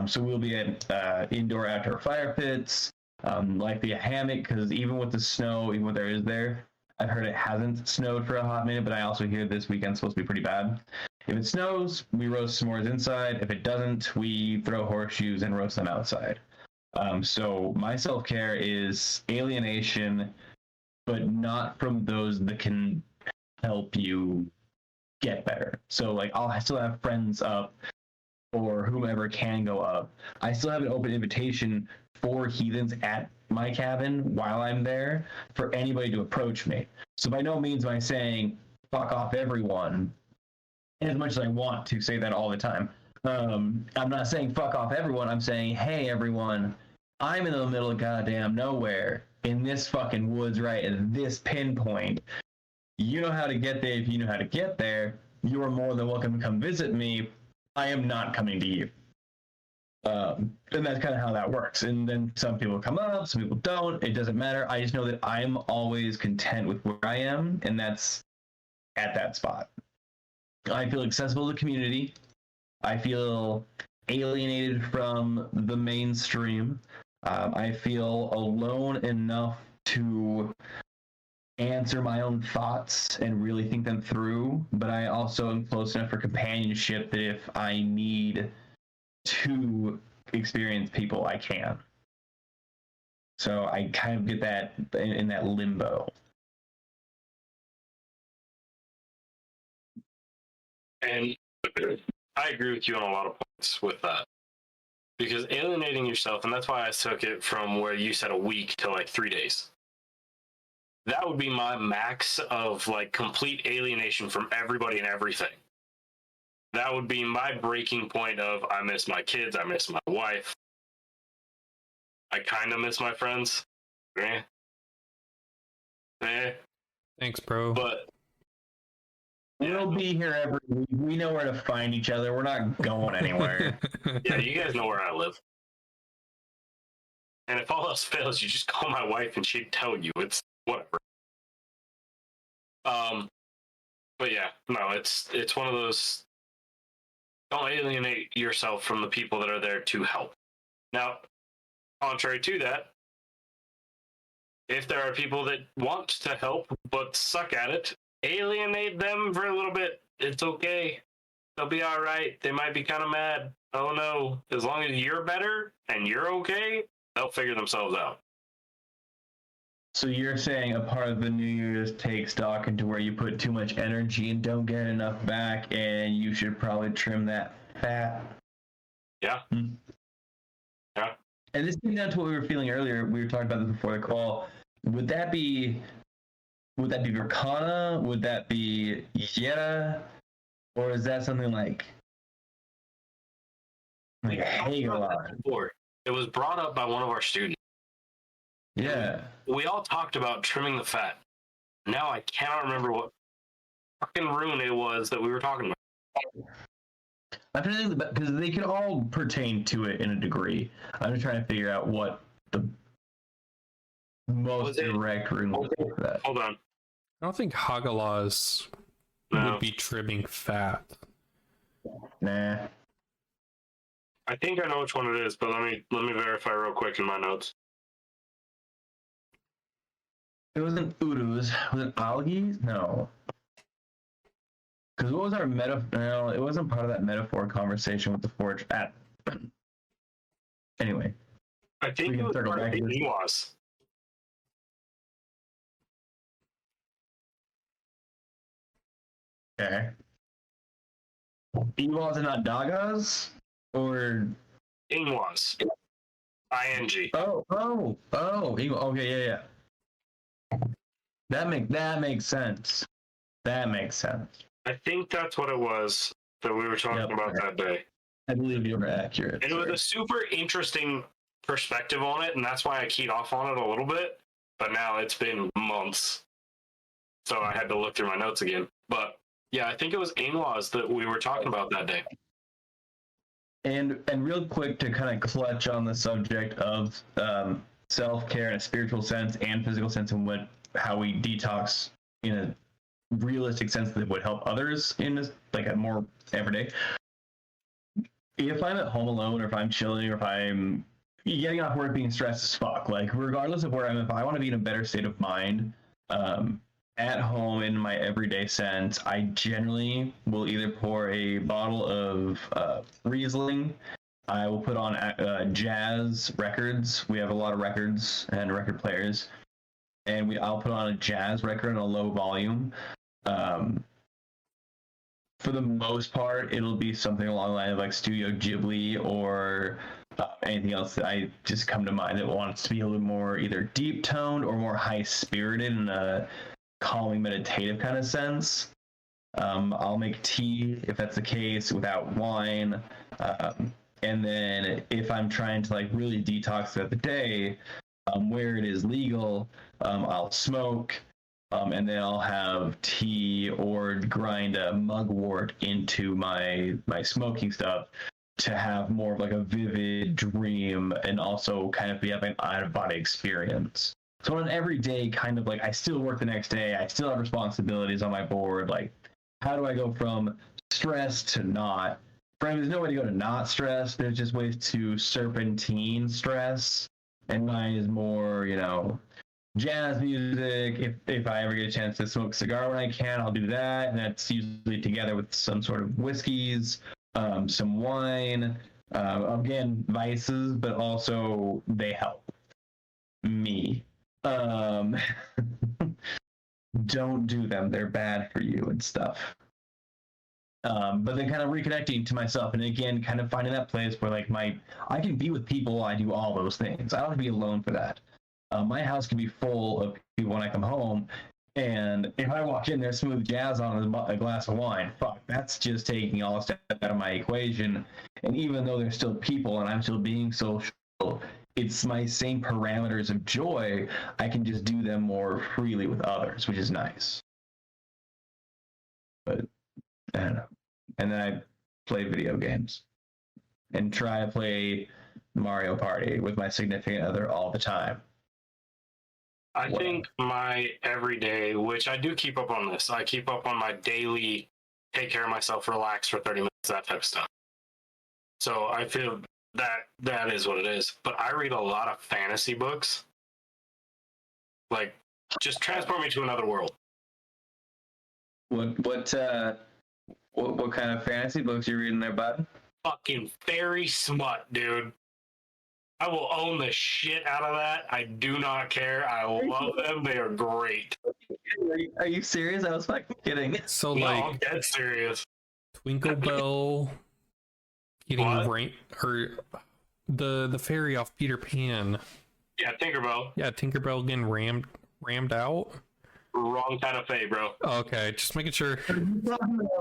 So we'll be at indoor-outdoor fire pits, likely a hammock, because even with the snow, even what there is there, I've heard it hasn't snowed for a hot minute, but I also hear this weekend's supposed to be pretty bad. If it snows, we roast s'mores inside. If it doesn't, we throw horseshoes and roast them outside. So my self-care is alienation, but not from those that can help you get better. So like I still have friends up, or whomever can go up. I still have an open invitation for heathens at my cabin while I'm there for anybody to approach me. So by no means am I saying fuck off everyone, as much as I want to say that all the time. I'm not saying fuck off everyone. I'm saying, hey everyone, I'm in the middle of goddamn nowhere in this fucking woods right at this pinpoint. You know how to get there. If you know how to get there, you are more than welcome to come visit me. I am not coming to you. And that's kind of how that works. And then some people come up, some people don't. It doesn't matter. I just know that I'm always content with where I am, and that's at that spot. I feel accessible to the community. I feel alienated from the mainstream. I feel alone enough to answer my own thoughts and really think them through, but I also am close enough for companionship that if I need to experience people, I can. So I kind of get that in that limbo. And I agree with you on a lot of points with that. Because alienating yourself, and that's why I took it from where you said a week to like 3 days. That would be my max of like complete alienation from everybody and everything. That would be my breaking point of I miss my kids, I miss my wife. I kind of miss my friends. Thanks, bro. But we'll be here every week. We know where to find each other. We're not going anywhere. yeah, you guys know where I live. And if all else fails, you just call my wife and she'd tell you. It's whatever. But yeah, no, it's one of those. Don't alienate yourself from the people that are there to help. Now, contrary to that, if there are people that want to help but suck at it, alienate them for a little bit. It's okay. They'll be all right. They might be kind of mad. Oh no. As long as you're better and you're okay, they'll figure themselves out. So you're saying a part of the New Year's take stock into where you put too much energy and don't get enough back, and you should probably trim that fat. Yeah. Yeah. And this came down to what we were feeling earlier. We were talking about this before the call. Would that be Verkana? Would that be Yetta? Or is that something like Hagelon? It was brought up by one of our students. Yeah. We all talked about trimming the fat. Now I cannot remember what fucking rune it was that we were talking about. I'm trying to think because they can all pertain to it in a degree. I'm just trying to figure out what the most direct rune was for that. Hold on. I don't think Hagalaz would be trimming fat. Nah. I think I know which one it is, but let me verify real quick in my notes. It wasn't Urus. Was it algae? No. Because what was our metaphor? No, it wasn't part of that metaphor conversation with the forge. Anyway. I think it was part of the Ewas. Okay. Ewas and not Dagas? Or... Ingwas. ING. Oh, okay, yeah. That makes sense. That makes sense. I think that's what it was that we were talking about that day. I believe you were accurate. And it was a super interesting perspective on it, and that's why I keyed off on it a little bit. But now it's been months, so I had to look through my notes again. But yeah, I think it was Ingwas that we were talking about that day. And real quick to kind of clutch on the subject of self-care in a spiritual sense and physical sense, and how we detox in a realistic sense that would help others in this, like a more everyday. If I'm at home alone, or if I'm chilling, or if I'm getting off work being stressed as fuck, like regardless of where I'm, if I want to be in a better state of mind, at home in my everyday sense, I generally will either pour a bottle of Riesling. I will put on jazz records. We have a lot of records and record players, and I'll put on a jazz record on a low volume. For the most part, it'll be something along the line of like Studio Ghibli or anything else that I just come to mind that wants to be a little more either deep toned or more high spirited in a calming meditative kind of sense. I'll make tea if that's the case without wine. And then if I'm trying to like really detox throughout the day, where it is legal, I'll smoke. And then I'll have tea or grind a mugwort into my smoking stuff to have more of like a vivid dream and also kind of be having an out-of-body experience. So on an everyday kind of like, I still work the next day, I still have responsibilities on my board, like how do I go from stress to not? There's no way to go to not stress, there's just ways to serpentine stress, and mine is more, jazz music. If I ever get a chance to smoke a cigar when I can, I'll do that, and that's usually together with some sort of whiskeys, some wine, again, vices, but also they help me. Don't do them, they're bad for you and stuff. But then kind of reconnecting to myself, and again, kind of finding that place where like I can be with people, I do all those things. I don't have to be alone for that. My house can be full of people when I come home, and if I walk in there, smooth jazz on a glass of wine, fuck, that's just taking all step out of my equation. And even though there's still people and I'm still being social, it's my same parameters of joy. I can just do them more freely with others, which is nice. But I don't know. And then I play video games and try to play Mario Party with my significant other all the time. I think my everyday, which I do keep up on this, I keep up on my daily take care of myself, relax for 30 minutes, that type of stuff. So I feel that is what it is. But I read a lot of fantasy books. Like, just transport me to another world. What kind of fantasy books you reading there, bud? Fucking fairy smut, dude. I will own the shit out of that. I do not care. I love them. They are great. Are you serious? I was fucking kidding. So No, like I'm dead serious. Twinkle Bell getting What? ranked, or the fairy off Peter Pan. Yeah, Tinkerbell. Yeah, Tinkerbell getting rammed out. Wrong kind of fae, bro. Okay, just making sure.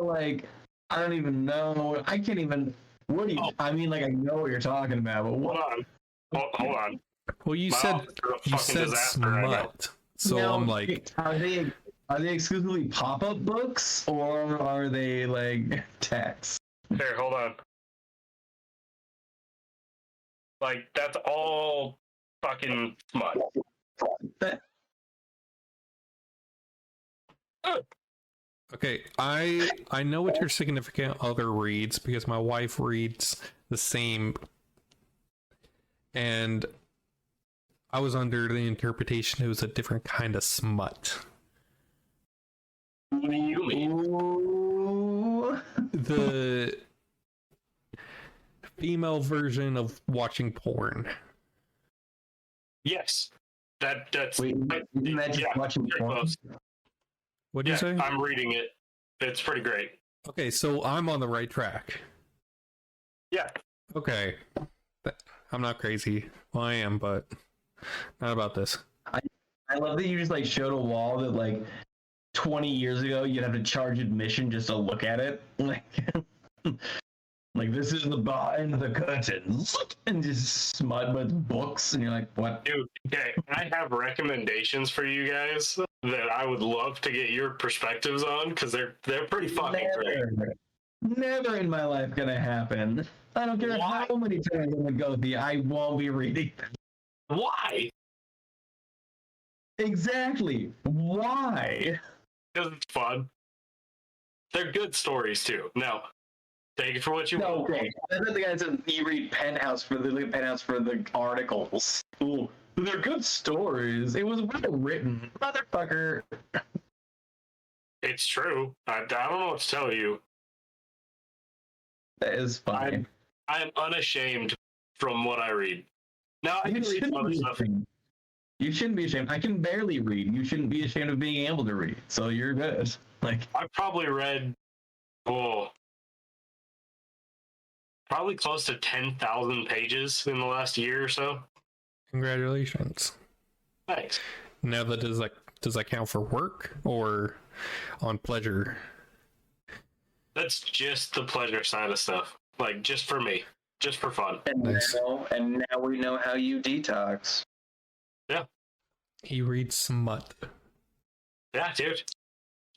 Like, I don't even know. I can't even. What do you? I mean, like, I know what you're talking about, but what? Hold on. Well, you My said office is a you fucking said disaster right now. smut, so Now, I'm like, are they exclusively pop-up books or are they like text? Here, hold on. Like, that's all fucking smut. okay, I know what your significant other reads because my wife reads the same, and I was under the interpretation it was a different kind of smut. What do you mean? Ooh. The female version of watching porn. Yes. That's Wait, isn't that just yeah, watching very porn? close. What'd you say? I'm reading it. It's pretty great. Okay, so I'm on the right track. Yeah. Okay. I'm not crazy. Well, I am, but not about this. I love that you just like showed a wall that like 20 years ago you'd have to charge admission just to look at it. Like this is the behind the curtains and just smut with books and you're like, what? Dude, okay, I have recommendations for you guys that I would love to get your perspectives on because they're pretty fucking great. Never in my life gonna happen. I don't care Why? how many times I'm gonna go the I won't be reading. Why? Exactly. Why? Because it's fun. They're good stories too. No. Take it for what you No, want. okay. I thought the guy said you read Penthouse for the articles. Ooh, they're good stories. It was well written, motherfucker. It's true. I don't know what to tell you. That is fine. I am unashamed from what I read. Now I You can read some shouldn't other be stuff. ashamed. You shouldn't be ashamed. I can barely read. You shouldn't be ashamed of being able to read. So you're good. Like I've probably read probably close to 10,000 pages in the last year or so. Congratulations. Thanks. Now that does that count for work or on pleasure? That's just the pleasure side of stuff. Like, just for me. Just for fun. Nice. now we know how you detox. He reads smut. Yeah, dude.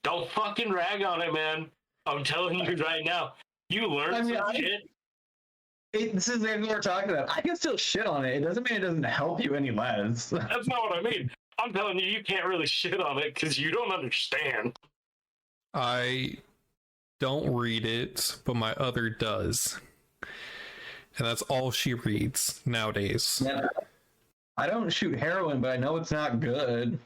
Don't fucking rag on it, man. I'm telling you right now. You learn some shit. This is what we're talking about. I can still shit on it. It doesn't mean it doesn't help you any less. That's not what I mean. I'm telling you, you can't really shit on it because you don't understand. I don't read it, but my other does. And that's all she reads nowadays. Yeah. I don't shoot heroin, but I know it's not good.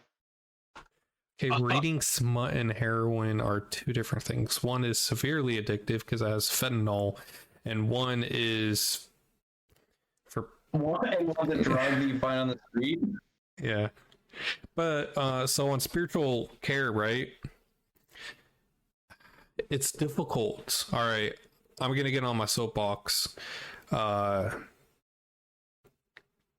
Okay, reading smut and heroin are two different things. One is severely addictive because it has fentanyl, and one is for One the drug that you find on the street. yeah. But so on spiritual care, right? It's difficult. All right, I'm gonna get on my soapbox.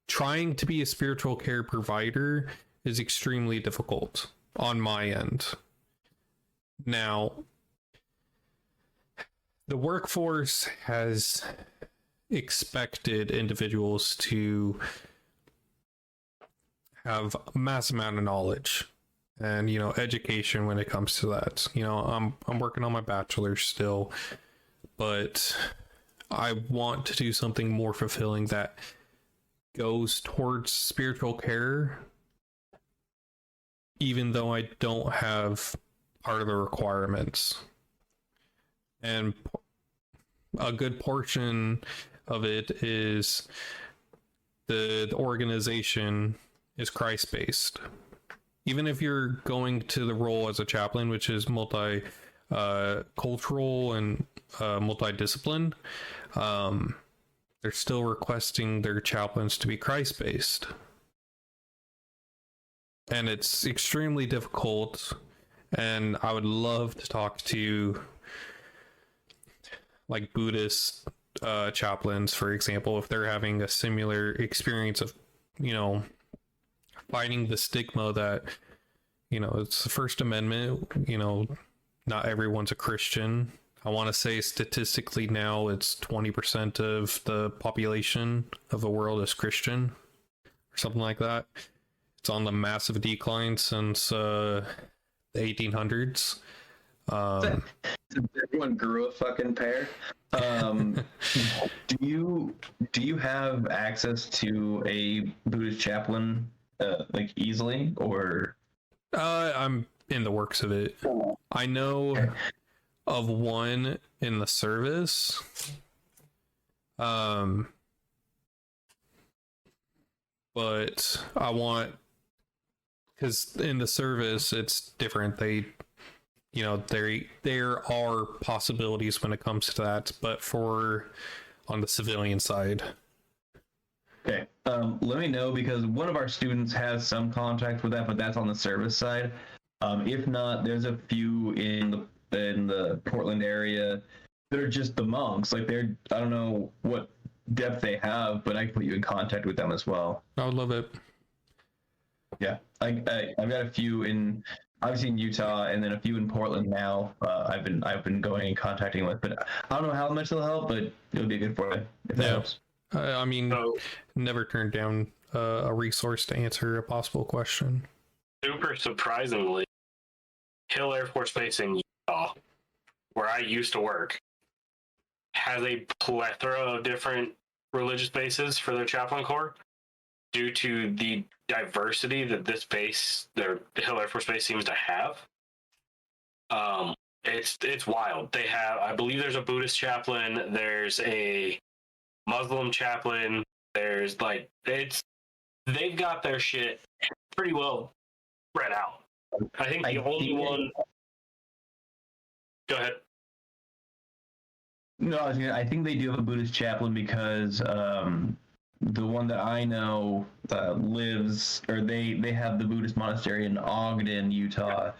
Trying to be a spiritual care provider is extremely difficult on my end. Now, the workforce has expected individuals to have a mass amount of knowledge and education when it comes to that. I'm working on my bachelor's still, but I want to do something more fulfilling that goes towards spiritual care, even though I don't have part of the requirements. And a good portion of it is the organization is Christ-based. Even if you're going to the role as a chaplain, which is multi cultural and multidisciplined, they're still requesting their chaplains to be Christ-based. And it's extremely difficult, and I would love to talk to like Buddhist chaplains, for example, if they're having a similar experience of, fighting the stigma that, it's the First Amendment, not everyone's a Christian. I want to say statistically now it's 20% of the population of the world is Christian or something like that. It's on the massive decline since the 1800s. Everyone grew a fucking pair. Do you have access to a Buddhist chaplain like easily, or? I'm in the works of it. I know of one in the service. But I want, because in the service it's different. There are possibilities when it comes to that, but on the civilian side. Okay, let me know, because one of our students has some contact with that, but that's on the service side. If not, there's a few in the Portland area that are just the monks. Like I don't know what depth they have, but I can put you in contact with them as well. I would love it. Yeah, I've got a few obviously in Utah, and then a few in Portland now. I've been going and contacting with, but I don't know how much they'll help, but it'll be good for you if that helps. I mean, never turned down a resource to answer a possible question. Super surprisingly, Hill Air Force Base in Utah, where I used to work, has a plethora of different religious bases for their chaplain corps due to the diversity that this base, their Hill Air Force Base, seems to have. It's wild. They have, I believe there's a Buddhist chaplain, there's a Muslim chaplain, there's they've got their shit pretty well spread out. I think the only one. Go ahead. No, I think they do have a Buddhist chaplain, because the one that I know lives, or they have the Buddhist monastery in Ogden, Utah,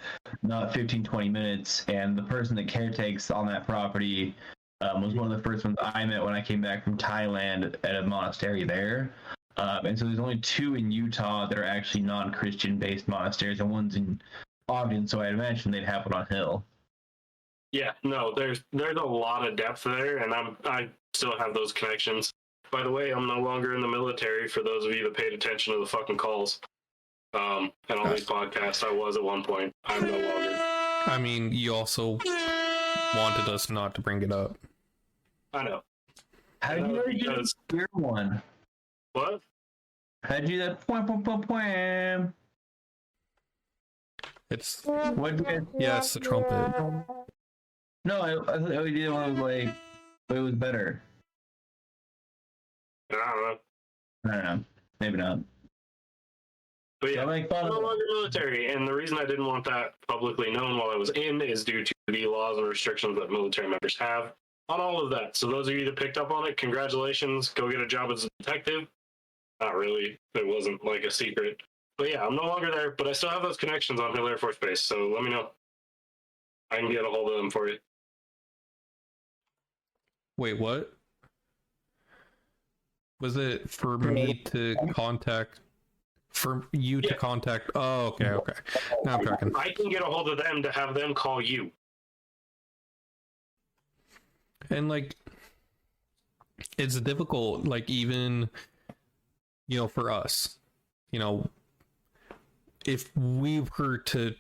not 15-20 minutes, and the person that caretakes on that property was one of the first ones I met when I came back from Thailand at a monastery there. And so there's only two in Utah that are actually non-Christian based monasteries, and one's in Ogden, so I'd imagine they'd have it on Hill. Yeah, no, there's a lot of depth there, and I still have those connections. By the way, I'm no longer in the military, for those of you that paid attention to the fucking calls and all these podcasts. I was at one point. I'm no longer. I mean, you also wanted us not to bring it up. I know. How did you know your one? What? How'd you do that? Point. It's What? yeah, it's the trumpet. No, I thought we did one was but it was better. I don't know. Maybe not. But yeah, I'm no longer military, and the reason I didn't want that publicly known while I was in is due to the laws and restrictions that military members have on all of that. So those of you that picked up on it, congratulations. Go get a job as a detective. Not really. It wasn't like a secret. But yeah, I'm no longer there, but I still have those connections on Hill Air Force Base, so let me know. I can get a hold of them for you. Wait, what? Was it for me to contact? For you to contact? Oh, okay. Now I'm tracking. I can get a hold of them to have them call you. And it's difficult, even, for us, if we were to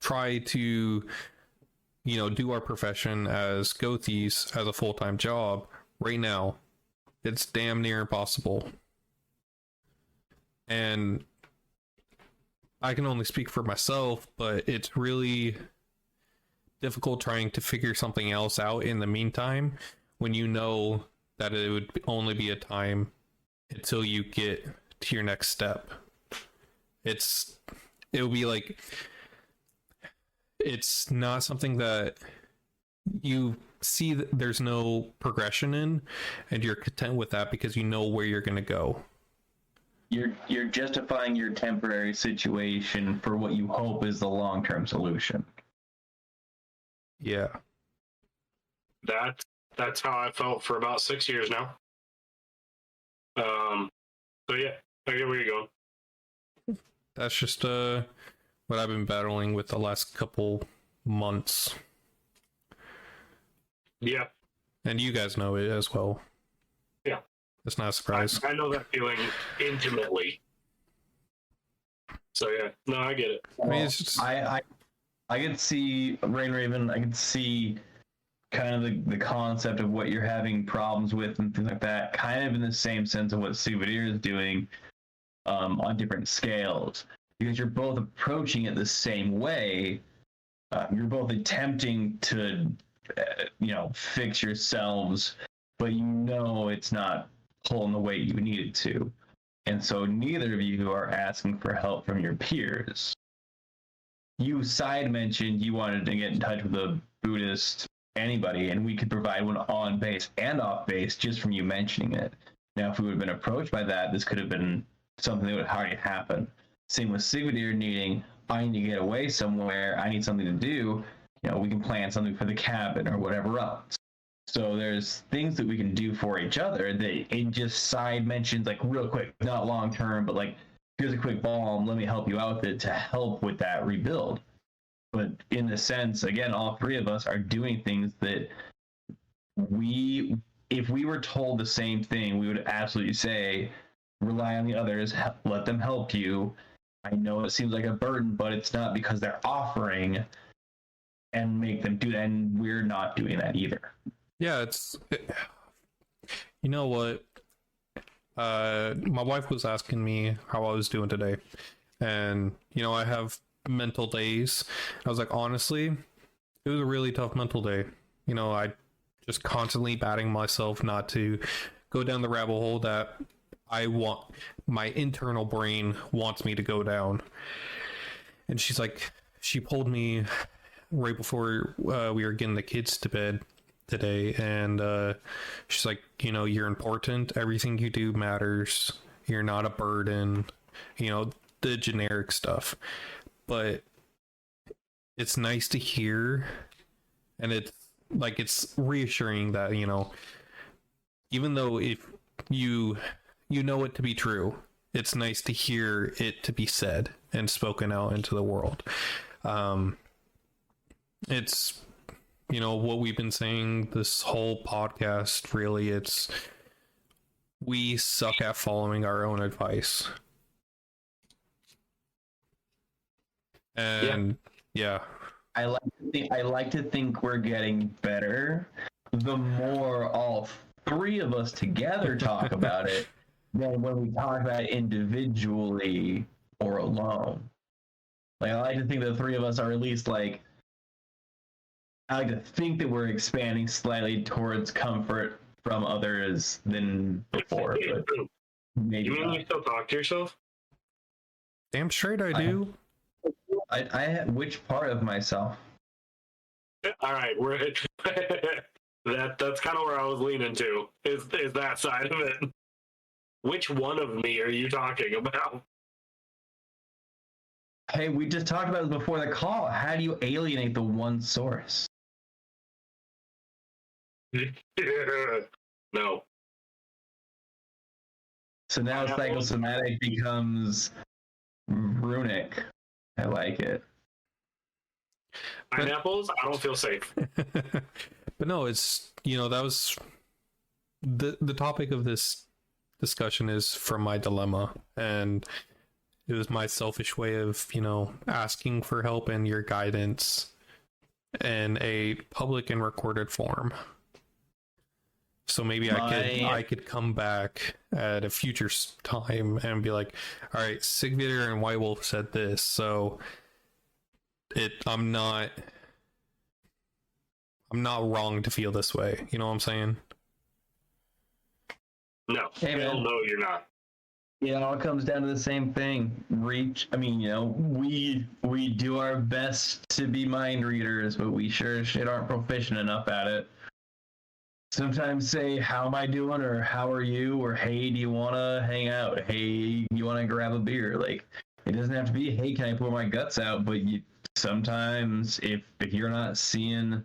try to, do our profession as Gothies as a full-time job right now, it's damn near impossible. And I can only speak for myself, but it's really difficult trying to figure something else out in the meantime when you know that it would only be a time until you get to your next step. It'll be like, it's not something that you see that there's no progression in, and you're content with that because you know where you're going to go. You're justifying your temporary situation for what you hope is the long-term solution. Yeah. That's how I felt for about 6 years now. So yeah, I get where you're going. That's just what I've been battling with the last couple months. Yeah. And you guys know it as well. Yeah. It's not a surprise. I know that feeling intimately. So yeah, no, I get it. I mean, it's just... I could see Raven. I could see kind of the concept of what you're having problems with and things like that, kind of in the same sense of what Souvenir is doing, on different scales, because you're both approaching it the same way. You're both attempting to, fix yourselves, but you know it's not pulling the weight you need it to. And so neither of you are asking for help from your peers. You side mentioned you wanted to get in touch with a Buddhist, anybody, and we could provide one on base and off base just from you mentioning it. Now, if we would have been approached by that, this could have been something that would already happen. Same with Sigvadir needing, I need to get away somewhere, I need something to do, we can plan something for the cabin or whatever else. So there's things that we can do for each other that it just side mentions, like real quick, not long term, but like, here's a quick balm, let me help you out with it to help with that rebuild. But in a sense, again, all three of us are doing things that if we were told the same thing, we would absolutely say, rely on the others, let them help you. I know it seems like a burden, but it's not, because they're offering, and make them do that. And we're not doing that either. Yeah, you know what? My wife was asking me how I was doing today. And, I have mental days. I was like, honestly, it was a really tough mental day. I just constantly batting myself not to go down the rabbit hole that my internal brain wants me to go down. And she pulled me right before we were getting the kids to bed today, and she's like, you're important, everything you do matters, you're not a burden, the generic stuff. But it's nice to hear, and it's reassuring that even though if you know it to be true, it's nice to hear it to be said and spoken out into the world. It's what we've been saying this whole podcast, really. We suck at following our own advice. And yeah. I like to think we're getting better. The more all three of us together talk about it than when we talk about it individually or alone. Like, I like to think the three of us are at least I like to think that we're expanding slightly towards comfort from others than before. But maybe you mean not. you still talk to yourself? Damn straight I do. I which part of myself? All right, that's kind of where I was leaning to. Is that side of it? Which one of me are you talking about? Hey, we just talked about this before the call. How do you alienate the one source? No. So now psychosomatic becomes runic. I like it. Pineapples? I don't feel safe. But no, it's that was the topic of this discussion is from my dilemma, and it was my selfish way of asking for help and your guidance in a public and recorded form. So maybe I could come back at a future time and be like, all right, Sigvitter and White Wolf said this, so I'm not wrong to feel this way. You know what I'm saying? No, Hey, hell man. no, you're not. It all comes down to the same thing. I mean, we do our best to be mind readers, but we sure as shit aren't proficient enough at it. Sometimes say, how am I doing? Or how are you? Or hey, do you want to hang out? Hey, you want to grab a beer? Like, it doesn't have to be, hey, can I pour my guts out? But sometimes if you're not seeing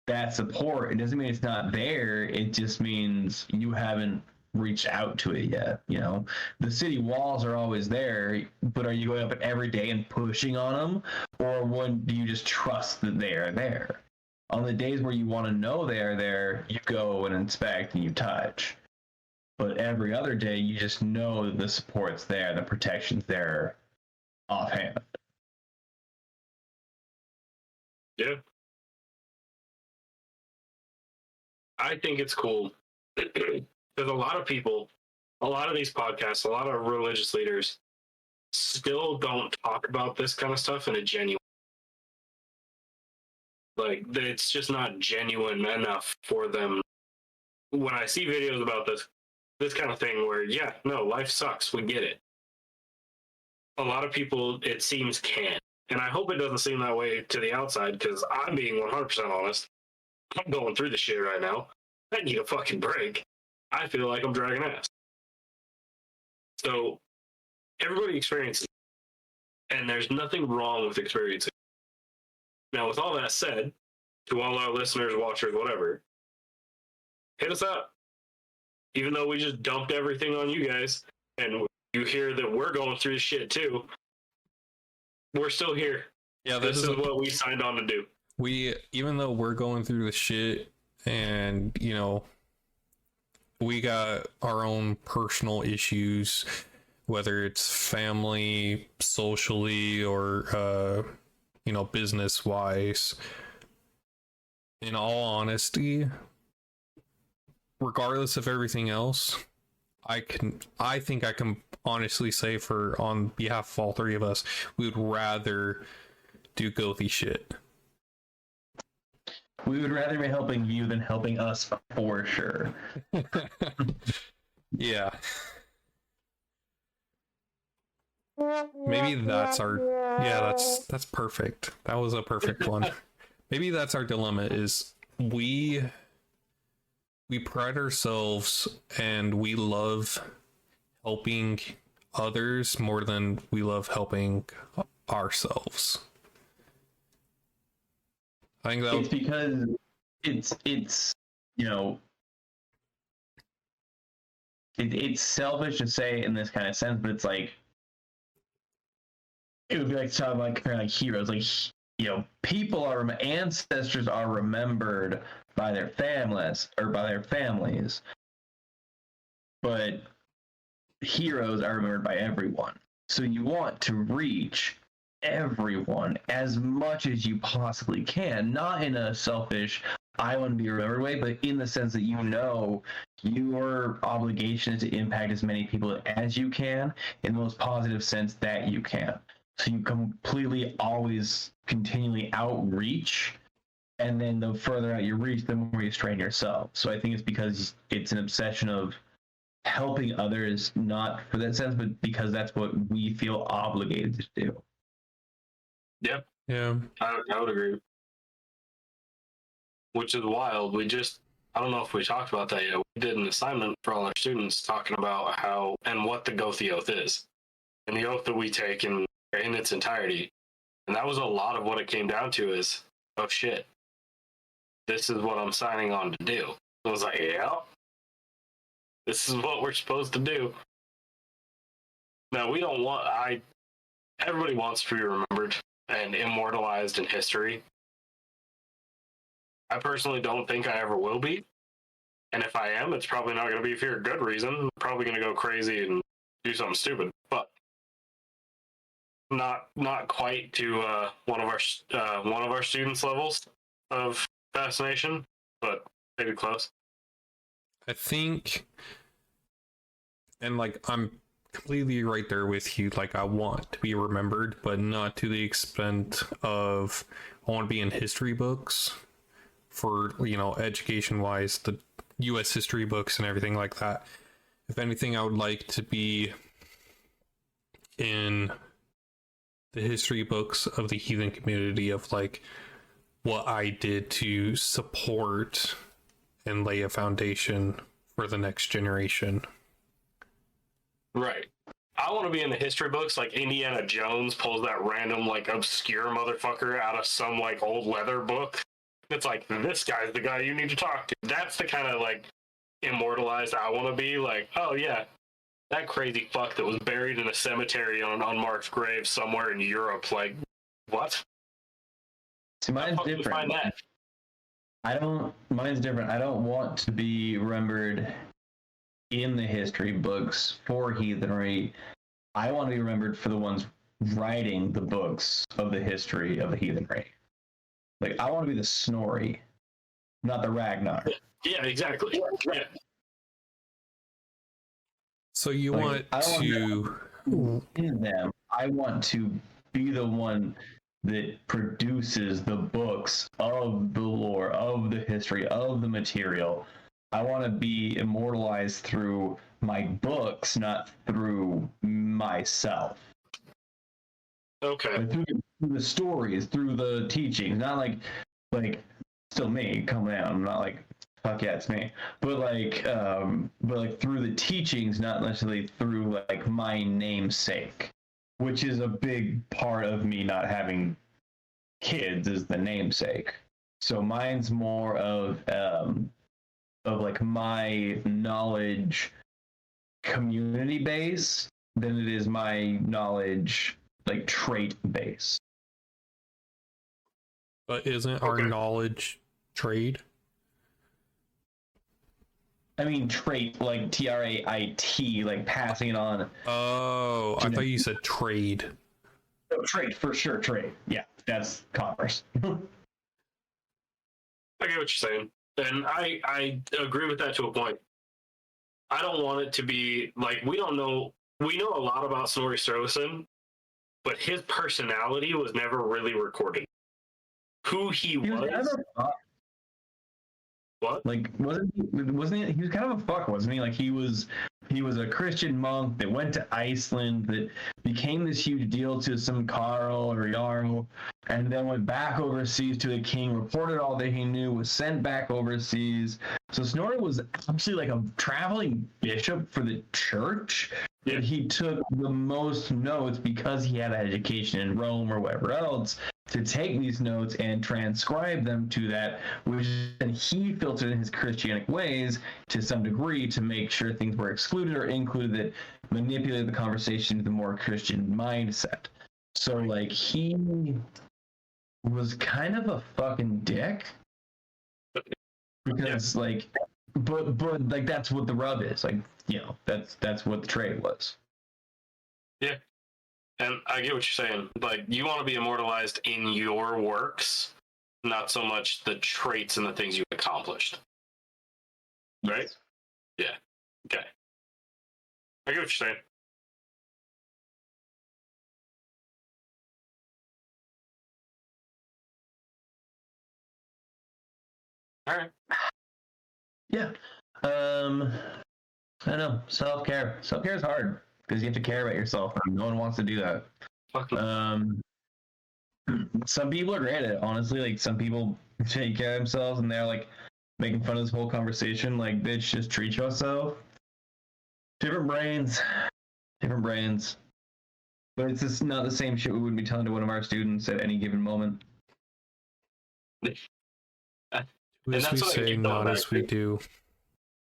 that support, it doesn't mean it's not there. It just means you haven't reached out to it yet. The city walls are always there, but are you going up every day and pushing on them? Or do you just trust that they are there? On the days where you want to know they're there, you go and inspect and you touch. But every other day, you just know that the support's there, the protection's there offhand. Yeah. I think it's cool. There's a lot of people, a lot of these podcasts, a lot of religious leaders still don't talk about this kind of stuff in a genuine. Like, it's just not genuine enough for them. When I see videos about this kind of thing where, yeah, no, life sucks, we get it. A lot of people, it seems, can. And I hope it doesn't seem that way to the outside, because I'm being 100% honest. I'm going through the shit right now. I need a fucking break. I feel like I'm dragging ass. So, everybody experiences it. And there's nothing wrong with experiencing it. Now, with all that said, to all our listeners, watchers, whatever, hit us up. Even though we just dumped everything on you guys, and you hear that we're going through shit too, we're still here. Yeah, this is what we signed on to do. Even though we're going through the shit, and we got our own personal issues, whether it's family, socially, or business wise. In all honesty, regardless of everything else, I think I can honestly say, on behalf of all three of us, we would rather do gothy shit. We would rather be helping you than helping us, for sure. Yeah. Maybe that's that's perfect. That was a perfect one. Maybe that's our dilemma, is we pride ourselves and we love helping others more than we love helping ourselves. I think it's because it's it's selfish to say in this kind of sense, but it's like, it would be like talking about comparing like heroes. Like, ancestors are remembered by their families, but heroes are remembered by everyone. So you want to reach everyone as much as you possibly can, not in a selfish, I want to be remembered way, but in the sense that your obligation is to impact as many people as you can in the most positive sense that you can. So you completely always continually outreach, and then the further out you reach, the more you strain yourself. So I think it's because it's an obsession of helping others, not for that sense, but because that's what we feel obligated to do. Yep. Yeah. I would agree. Which is wild. I don't know if we talked about that yet. We did an assignment for all our students talking about how and what the Gothy Oath is. And the oath that we take in its entirety. And that was a lot of what it came down to is, oh shit, this is what I'm signing on to do. I was like, yeah, this is what we're supposed to do. Now, everybody wants to be remembered and immortalized in history. I personally don't think I ever will be. And if I am, it's probably not going to be for a good reason. I'm probably going to go crazy and do something stupid. But not quite to one of our students' levels of fascination, but maybe close. I think, and like I'm completely right there with you. Like I want to be remembered, but not to the extent of I want to be in history books for, you know, education wise, the U.S. history books and everything like that. If anything, I would like to be in the history books of the heathen community of like what I did to support and lay a foundation for the next generation. Right. I want to be in the history books like Indiana Jones pulls that random, like, obscure motherfucker out of some, like, old leather book. It's like, this guy's the guy you need to talk to. That's the kind of, like, immortalized I want to be. Like, oh, yeah, that crazy fuck that was buried in a cemetery on an unmarked grave somewhere in Europe. Like, what? See, mine's different. Mine's different. I don't want to be remembered in the history books for heathenry. I want to be remembered for the ones writing the books of the history of the heathenry. Like, I want to be the Snorri, not the Ragnar. Yeah, exactly. Yeah. So you Like, in them. I want to be the one that produces the books of the lore, of the history, of the material. I want to be immortalized through my books, not through myself. Okay. Like through the stories, through the teachings, not like still me coming out. I'm not like fuck yeah, it's me. But like through the teachings, not necessarily through like my namesake, which is a big part of me not having kids is the namesake. So mine's more of like my knowledge community based than it is my knowledge like trait based. But isn't our knowledge trade? I mean trait like TRAIT, like passing it on. Oh, I thought you said trade. Oh, trade for sure, trade. Yeah, that's commerce. I get what you're saying. And I agree with that to a point. I don't want it to be like we know a lot about Snorri Sturluson, but his personality was never really recorded. Who he was. What? Like wasn't he? He was kind of a fuck, wasn't he? Like he was a Christian monk that went to Iceland, that became this huge deal to some Carl or Jarl, and then went back overseas to the king, reported all that he knew, was sent back overseas. So Snorri was actually like a traveling bishop for the church. Yeah. He took the most notes because he had an education in Rome or wherever else to take these notes and transcribe them to that, which then he filtered in his Christianic ways to some degree to make sure things were excluded or included that manipulated the conversation to the more Christian mindset. So like he was kind of a fucking dick because like, but like that's what the rub is. Like, you know, that's what the trade was. Yeah. And I get what you're saying. Like, you want to be immortalized in your works, not so much the traits and the things you've accomplished. Right? Yeah. Okay. I get what you're saying. All right. Yeah. I don't know. Self-care. Self-care is hard because you have to care about yourself. And no one wants to do that. Some people are great at it, honestly. Like, some people take care of themselves and they're like making fun of this whole conversation. Like, bitch, just treat yourself. Different brains. But it's just not the same shit we would be telling to one of our students at any given moment. As we say, not as we do.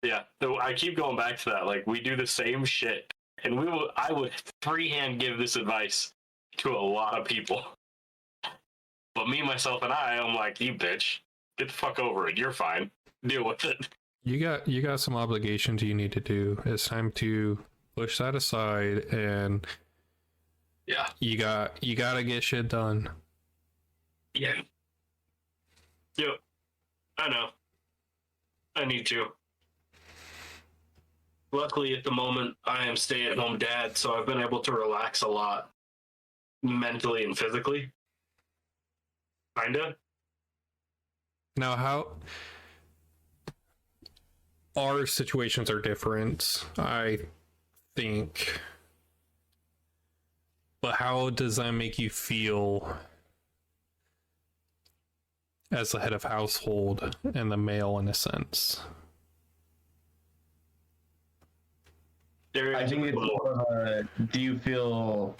Yeah, so I keep going back to that. Like, we do the same shit, and I would freehand give this advice to a lot of people. But me, myself, and I'm like, you bitch, get the fuck over it. You're fine. Deal with it. You got some obligations you need to do. It's time to push that aside, and yeah, you gotta get shit done. Yeah. Yep. I know. I need to. luckily at the moment I am stay-at-home dad, so I've been able to relax a lot mentally and physically. Kinda. Now, how our situations are different, I think. But how does that make you feel as the head of household and the male in a sense? I think it's more, do you feel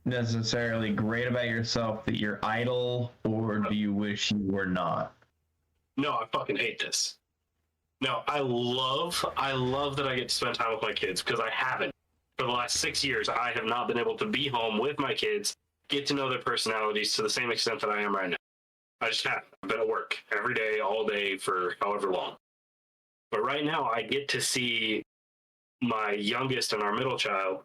necessarily great about yourself that you're idle, or do you wish you were not? No, I fucking hate this. No, I love that I get to spend time with my kids, because I haven't. For the last 6 years, I have not been able to be home with my kids, get to know their personalities to the same extent that I am right now. I just haven't. I've been at work every day, all day, for however long. But right now, I get to see my youngest and our middle child.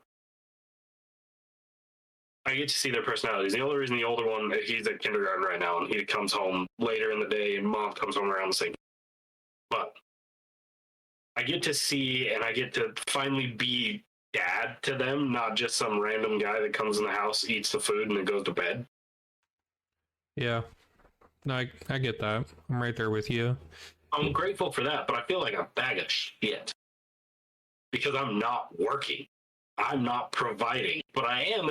I get to see their personalities. The only reason the older one, he's at kindergarten right now, and he comes home later in the day, and mom comes home around the same. But I get to see, and I get to finally be dad to them, not just some random guy that comes in the house, eats the food, and then goes to bed. Yeah. No, I get that. I'm right there with you. I'm grateful for that, but I feel like a bag of shit because I'm not working. I'm not providing, but I am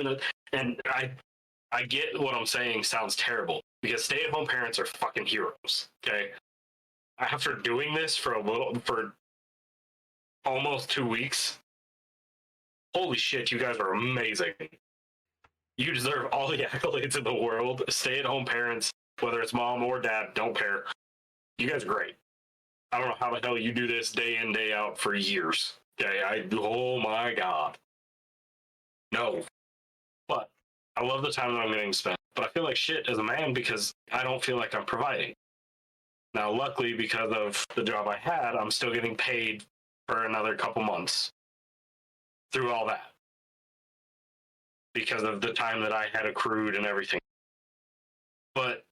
and I get what I'm saying sounds terrible because stay-at-home parents are fucking heroes. Okay. After doing this for almost 2 weeks, holy shit, you guys are amazing. You deserve all the accolades in the world. Stay-at-home parents, whether it's mom or dad, don't care. You guys are great. I don't know how the hell you do this day in, day out for years. Okay, oh my God. No. But I love the time that I'm getting spent. But I feel like shit as a man because I don't feel like I'm providing. Now, luckily, because of the job I had, I'm still getting paid for another couple months through all that. Because of the time that I had accrued and everything. But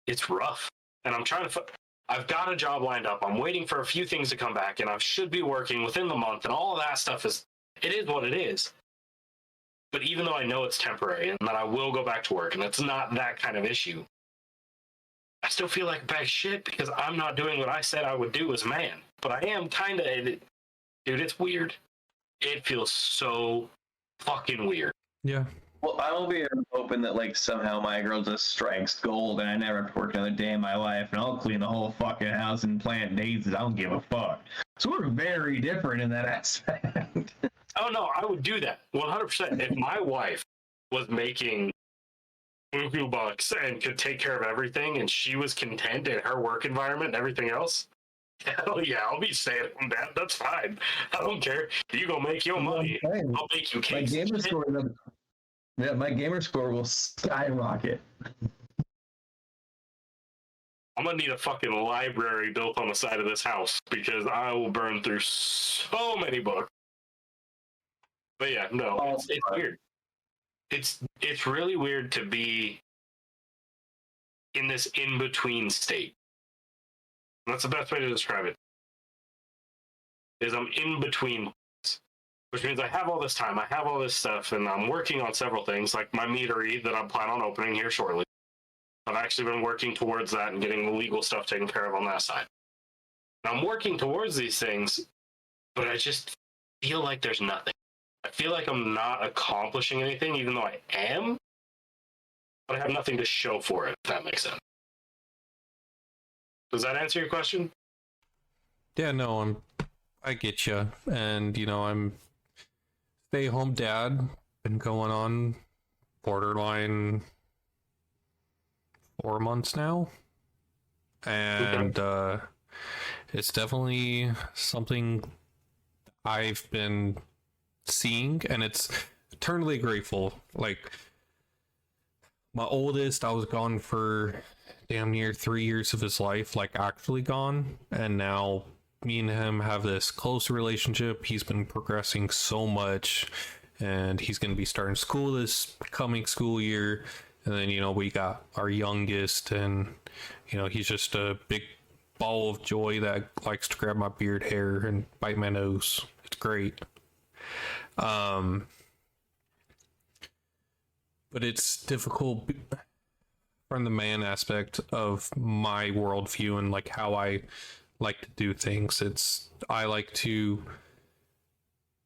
it's rough. And I'm trying to... I've got a job lined up. I'm waiting for a few things to come back, and I should be working within the month, and all of that stuff is... It is what it is. But even though I know it's temporary, and that I will go back to work, and it's not that kind of issue, I still feel like a bag of shit because I'm not doing what I said I would do as a man. But I am kind of... Dude, it's weird. It feels so fucking weird. Yeah. Well, I'll be hoping that, like, somehow my girl just strikes gold and I never have to work another day in my life, and I'll clean the whole fucking house and plant daisies. I don't give a fuck. So we're very different in that aspect. Oh, no, I would do that. 100%. If my wife was making buku bucks and could take care of everything, and she was content in her work environment and everything else, hell yeah, I'll be staying at home, Dad. That's fine. I don't care. You go make your money. I'll make you cakes. My gamer score will skyrocket. I'm gonna need a fucking library built on the side of this house because I will burn through so many books. But yeah, no, it's weird. It's really weird to be in this in-between state. That's the best way to describe it. Is I'm in between, which means I have all this time, I have all this stuff, and I'm working on several things, like my meadery that I'm planning on opening here shortly. I've actually been working towards that and getting the legal stuff taken care of on that side. And I'm working towards these things, but I just feel like there's nothing. I feel like I'm not accomplishing anything, even though I am, but I have nothing to show for it, if that makes sense. Does that answer your question? Yeah, no, I get you. And, I'm stay-home dad. Been going on borderline 4 months now. And it's definitely something I've been seeing, and it's eternally grateful. Like, my oldest, I was gone for damn near 3 years of his life, like actually gone, and now me and him have this close relationship. He's been progressing so much, and he's going to be starting school this coming school year. And then, we got our youngest, and, he's just a big ball of joy that likes to grab my beard hair and bite my nose. It's great. But it's difficult from the man aspect of my worldview and like how I like to do things. I like to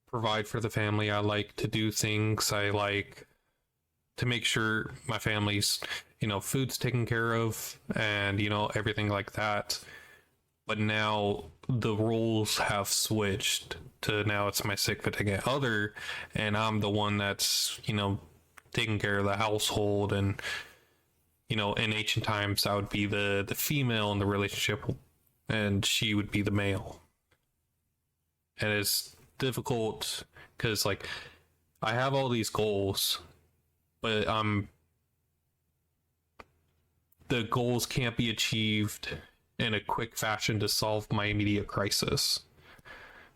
provide for the family. I like to do things. I like to make sure my family's, food's taken care of and, everything like that. But now the roles have switched to now it's my significant other and I'm the one that's, taking care of the household. And, in ancient times, I would be the female in the relationship and she would be the male. And it's difficult because, like, I have all these goals, but the goals can't be achieved in a quick fashion to solve my immediate crisis.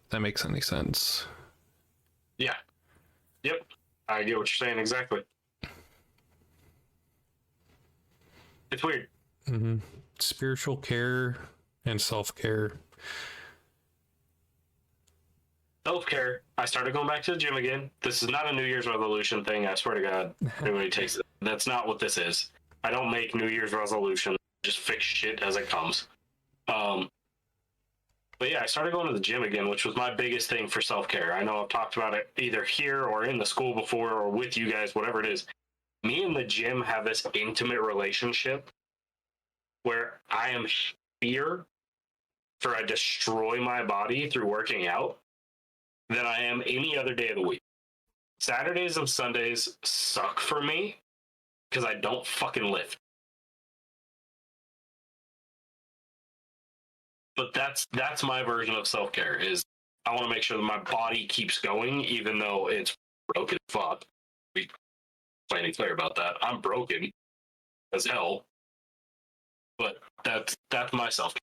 If that makes any sense. Yeah. Yep. I get what you're saying exactly. It's weird. Mm-hmm. Spiritual care and self-care. Self-care. I started going back to the gym again. This is not a New Year's resolution thing. I swear to God. Everybody takes it. That's not what this is. I don't make New Year's resolution. Just fix shit as it comes. But yeah, I started going to the gym again, which was my biggest thing for self-care. I know I've talked about it either here or in the school before or with you guys, whatever it is. Me and the gym have this intimate relationship where I am here for I destroy my body through working out than I am any other day of the week. Saturdays and Sundays suck for me because I don't fucking lift. But that's my version of self-care is I want to make sure that my body keeps going even though it's broken fuck. We plenty clear about that. I'm broken as hell. But that's my self-care.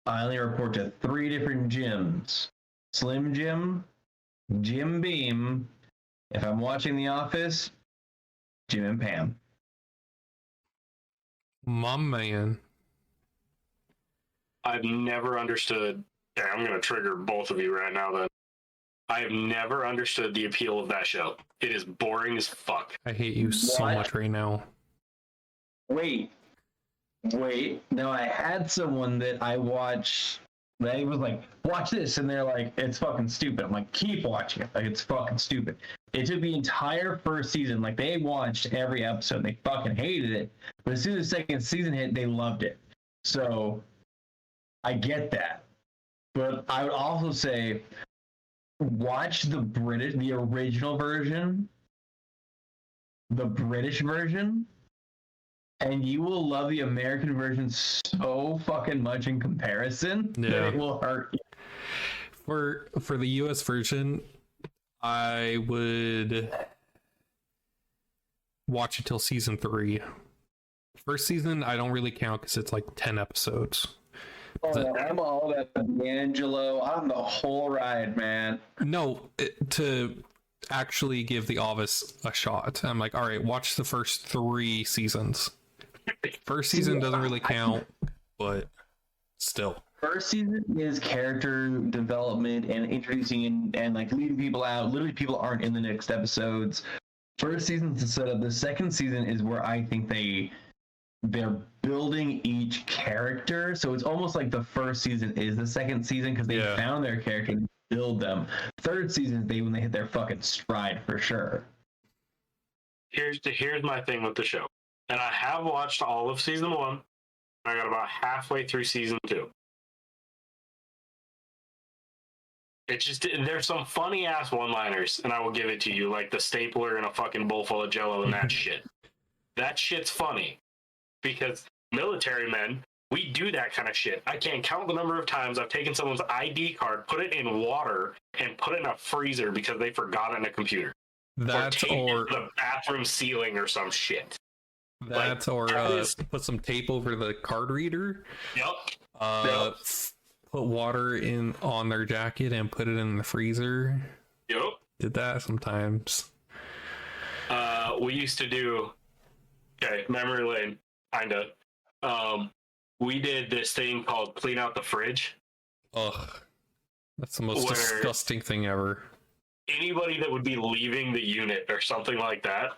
I only report to 3 different gyms. Slim Jim, Jim Beam. If I'm watching The Office, Jim and Pam. My man. I've never understood. Yeah, I'm going to trigger both of you right now then. I have never understood the appeal of that show. It is boring as fuck. I hate you so much right now. Wait. No, I had someone that I watched. They was like, watch this. And they're like, it's fucking stupid. I'm like, keep watching it. Like, it's fucking stupid. It took the entire first season. Like, they watched every episode. They fucking hated it. But as soon as the second season hit, they loved it. So, I get that. But I would also say, watch the original version, the British version, and you will love the American version so fucking much in comparison that it will hurt you. For the US version, I would watch it till season 3. First season, I don't really count because it's like 10 episodes. Oh, I'm all that D'Angelo. I'm the whole ride, man. No, to actually give The Office a shot. I'm like, all right, watch the first 3 seasons. First season doesn't really count, but still. First season is character development and introducing and like leaving people out. Literally, people aren't in the next episodes. First season's the setup. The second season is where I think they're building each character. So it's almost like the first season is the second season because they found their character and build them. Third season is when they hit their fucking stride for sure. Here's my thing with the show. And I have watched all of season 1. I got about halfway through season 2. It's just, there's some funny ass one-liners, and I will give it to you, like the stapler in a fucking bowl full of Jello and that shit. That shit's funny. Because military men, we do that kind of shit. I can't count the number of times I've taken someone's ID card, put it in water, and put it in a freezer because they forgot it in a computer. That's or the bathroom ceiling or some shit. That's put some tape over the card reader. Yep. Put water on their jacket and put it in the freezer. Yep. Did that sometimes. We used to do memory lane, kinda. we did this thing called clean out the fridge. Ugh. That's the most Where- disgusting thing ever. Anybody that would be leaving the unit or something like that,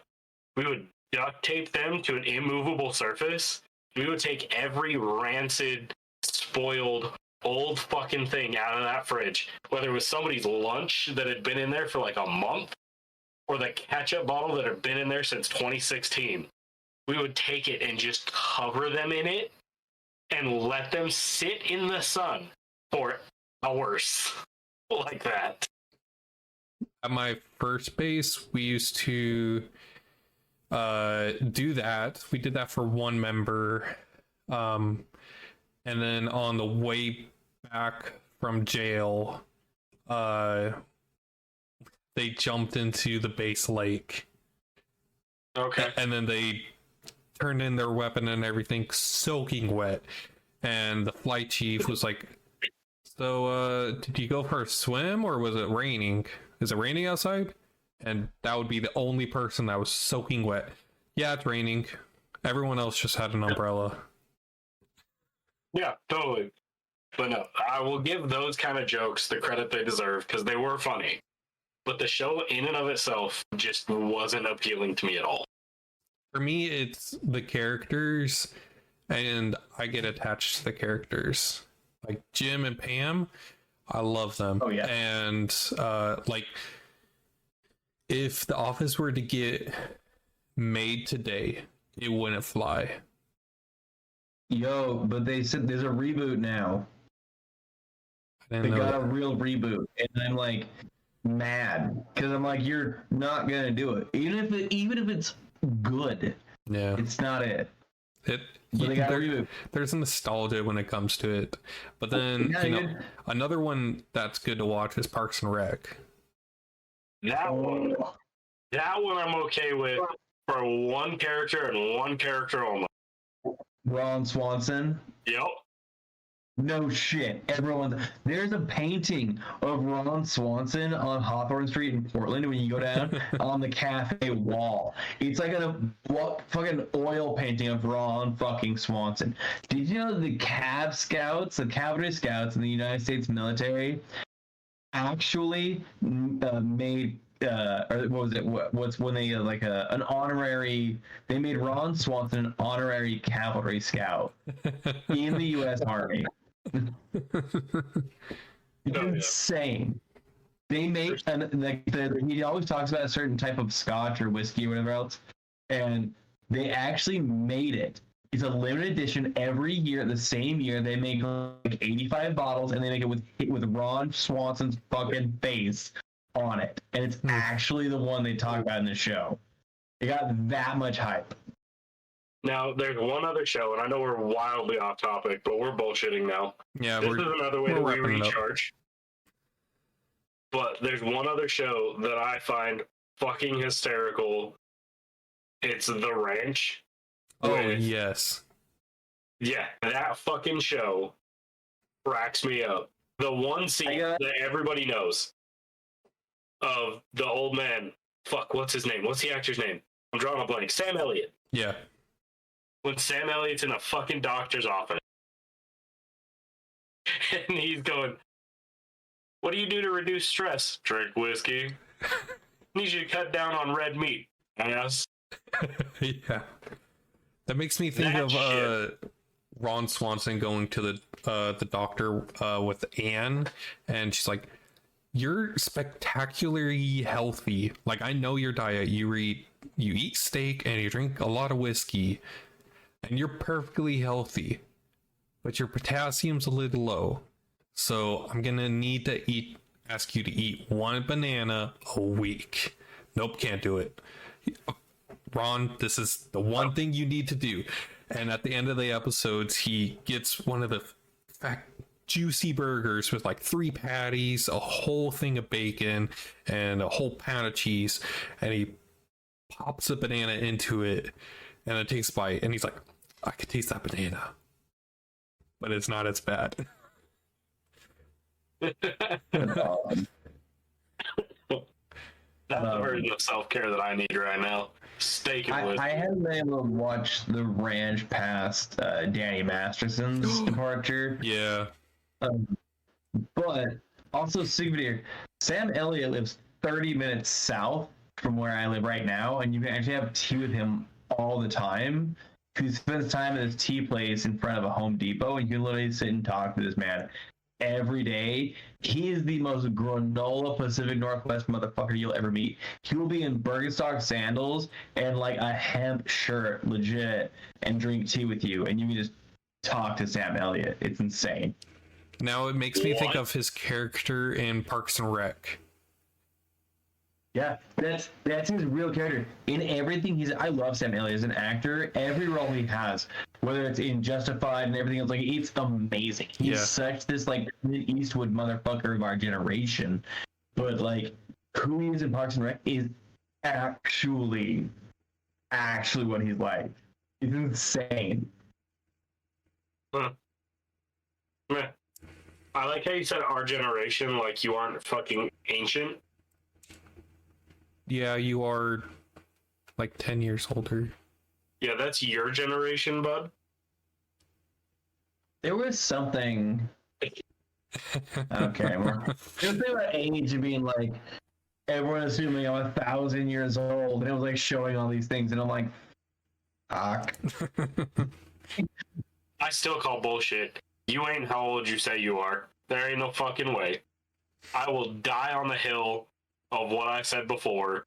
we would duct tape them to an immovable surface. We would take every rancid, spoiled, old fucking thing out of that fridge, whether it was somebody's lunch that had been in there for like a month or the ketchup bottle that had been in there since 2016. We would take it and just cover them in it and let them sit in the sun for hours like that. At my first base, we used to do that. We did that for one member. And then on the way back from jail, they jumped into the base lake. Okay. And then they turned in their weapon and everything soaking wet. And the flight chief was like, so, did you go for a swim or was it raining? Is it raining outside? And that would be the only person that was soaking wet. Yeah, it's raining. Everyone else just had an umbrella. Yeah, totally. But no, I will give those kind of jokes the credit they deserve because they were funny. But the show in and of itself just wasn't appealing to me at all. For me, it's the characters, and I get attached to the characters. Like Jim and Pam, I love them. Oh, yeah. And like, if The Office were to get made today, it wouldn't fly. Yo, but they said there's a reboot now. I They didn't know got a that. real reboot, and I'm like mad because I'm like, you're not gonna do it. Even if it's good, Yeah, it's not it. it. But they got a there- reboot. there's a nostalgia when it comes to it, but then Yeah, you know, good. another one that's good to watch is Parks and Rec. That one I'm okay with for one character and one character only. Ron Swanson. Yep. No shit. There's a painting of Ron Swanson on Hawthorne Street in Portland when you go down on the cafe wall. It's like a fucking oil painting of Ron fucking Swanson. Did you know the Cav Scouts, the Cavalry Scouts in the United States military actually made or what was it? What's when they like an honorary? They made Ron Swanson an honorary cavalry scout in the U.S. Army. It's yeah. insane. They make he always talks about a certain type of scotch or whiskey or whatever else, and they actually made it. It's a limited edition every year. The same year they make like 85 bottles, and they make it with Ron Swanson's fucking face on it, and it's actually the one they talk about in the show. It got that much hype. Now, there's one other show, and I know we're wildly off topic, but we're bullshitting now. Yeah, This is another way that we wrapping it up. recharge. But there's one other show that I find fucking hysterical. It's The Ranch. Oh with- yes. Yeah, that fucking show cracks me up. The one scene that everybody knows of the old man. Fuck, what's his name? What's the actor's name? I'm drawing a blank. Sam Elliott. Yeah. When Sam Elliott's in a fucking doctor's office. And he's going, what do you do to reduce stress? Drink whiskey. Need you to cut down on red meat. Yes. Yeah. That makes me think That of shit. Ron Swanson going to the doctor with Anne, and she's like, "You're spectacularly healthy. Like, I know your diet. You eat steak and you drink a lot of whiskey, and you're perfectly healthy. But your potassium's a little low. So I'm gonna need to ask you to eat one banana a week. Nope, can't do it. Ron, this is the one thing you need to do." And at the end of the episodes, he gets one of the fat, juicy burgers with like 3 patties, a whole thing of bacon, and a whole pound of cheese. And he pops a banana into it, and it takes a bite. And he's like, "I could taste that banana, but it's not as bad." That's the version of self-care that I need right now. steak and whiskey. I haven't been able to watch The Ranch past Danny Masterson's departure. Yeah. But also, souvenir. Sam Elliott lives 30 minutes south from where I live right now, and you can actually have tea with him all the time. He spends time at his tea place in front of a Home Depot, and you can literally sit and talk to this man every day. He is the most granola Pacific Northwest motherfucker you'll ever meet. He will be in Birkenstock sandals and like a hemp shirt, legit, and drink tea with you, and you can just talk to Sam Elliott. It's insane. Now it makes me think of his character in Parks and Rec. Yeah, that's his real character. In everything I love Sam Elliott as an actor. Every role he has, whether it's in Justified and everything else, like it's amazing. He's such this like Clint Eastwood motherfucker of our generation. But like who he is in Parks and Rec is actually what he's like. It's insane. Huh. Meh. I like how you said our generation, like you aren't fucking ancient. Yeah, you are like 10 years older. Yeah, that's your generation, bud. There was something. Okay, well, there's something about age of being like everyone assuming I'm 1,000 years old, and it was like showing all these things, and I'm like, fuck. I still call bullshit. You ain't how old you say you are. There ain't no fucking way. I will die on the hill of what I said before.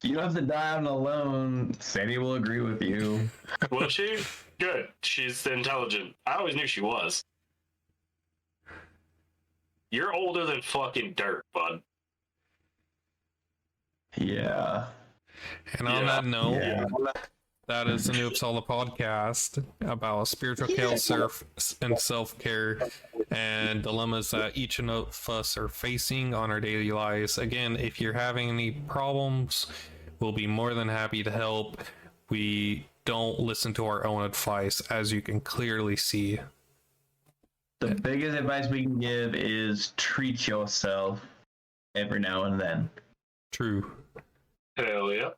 You don't have to die on alone. Sadie will agree with you. Will she? Good. She's intelligent. I always knew she was. You're older than fucking dirt, bud. Yeah. And on that note, that is the New Uppsala Podcast about spiritual health and self-care and dilemmas that each of us are facing on our daily lives. Again, if you're having any problems, we'll be more than happy to help. We don't listen to our own advice, as you can clearly see. The biggest advice we can give is treat yourself every now and then. True. Hell yeah.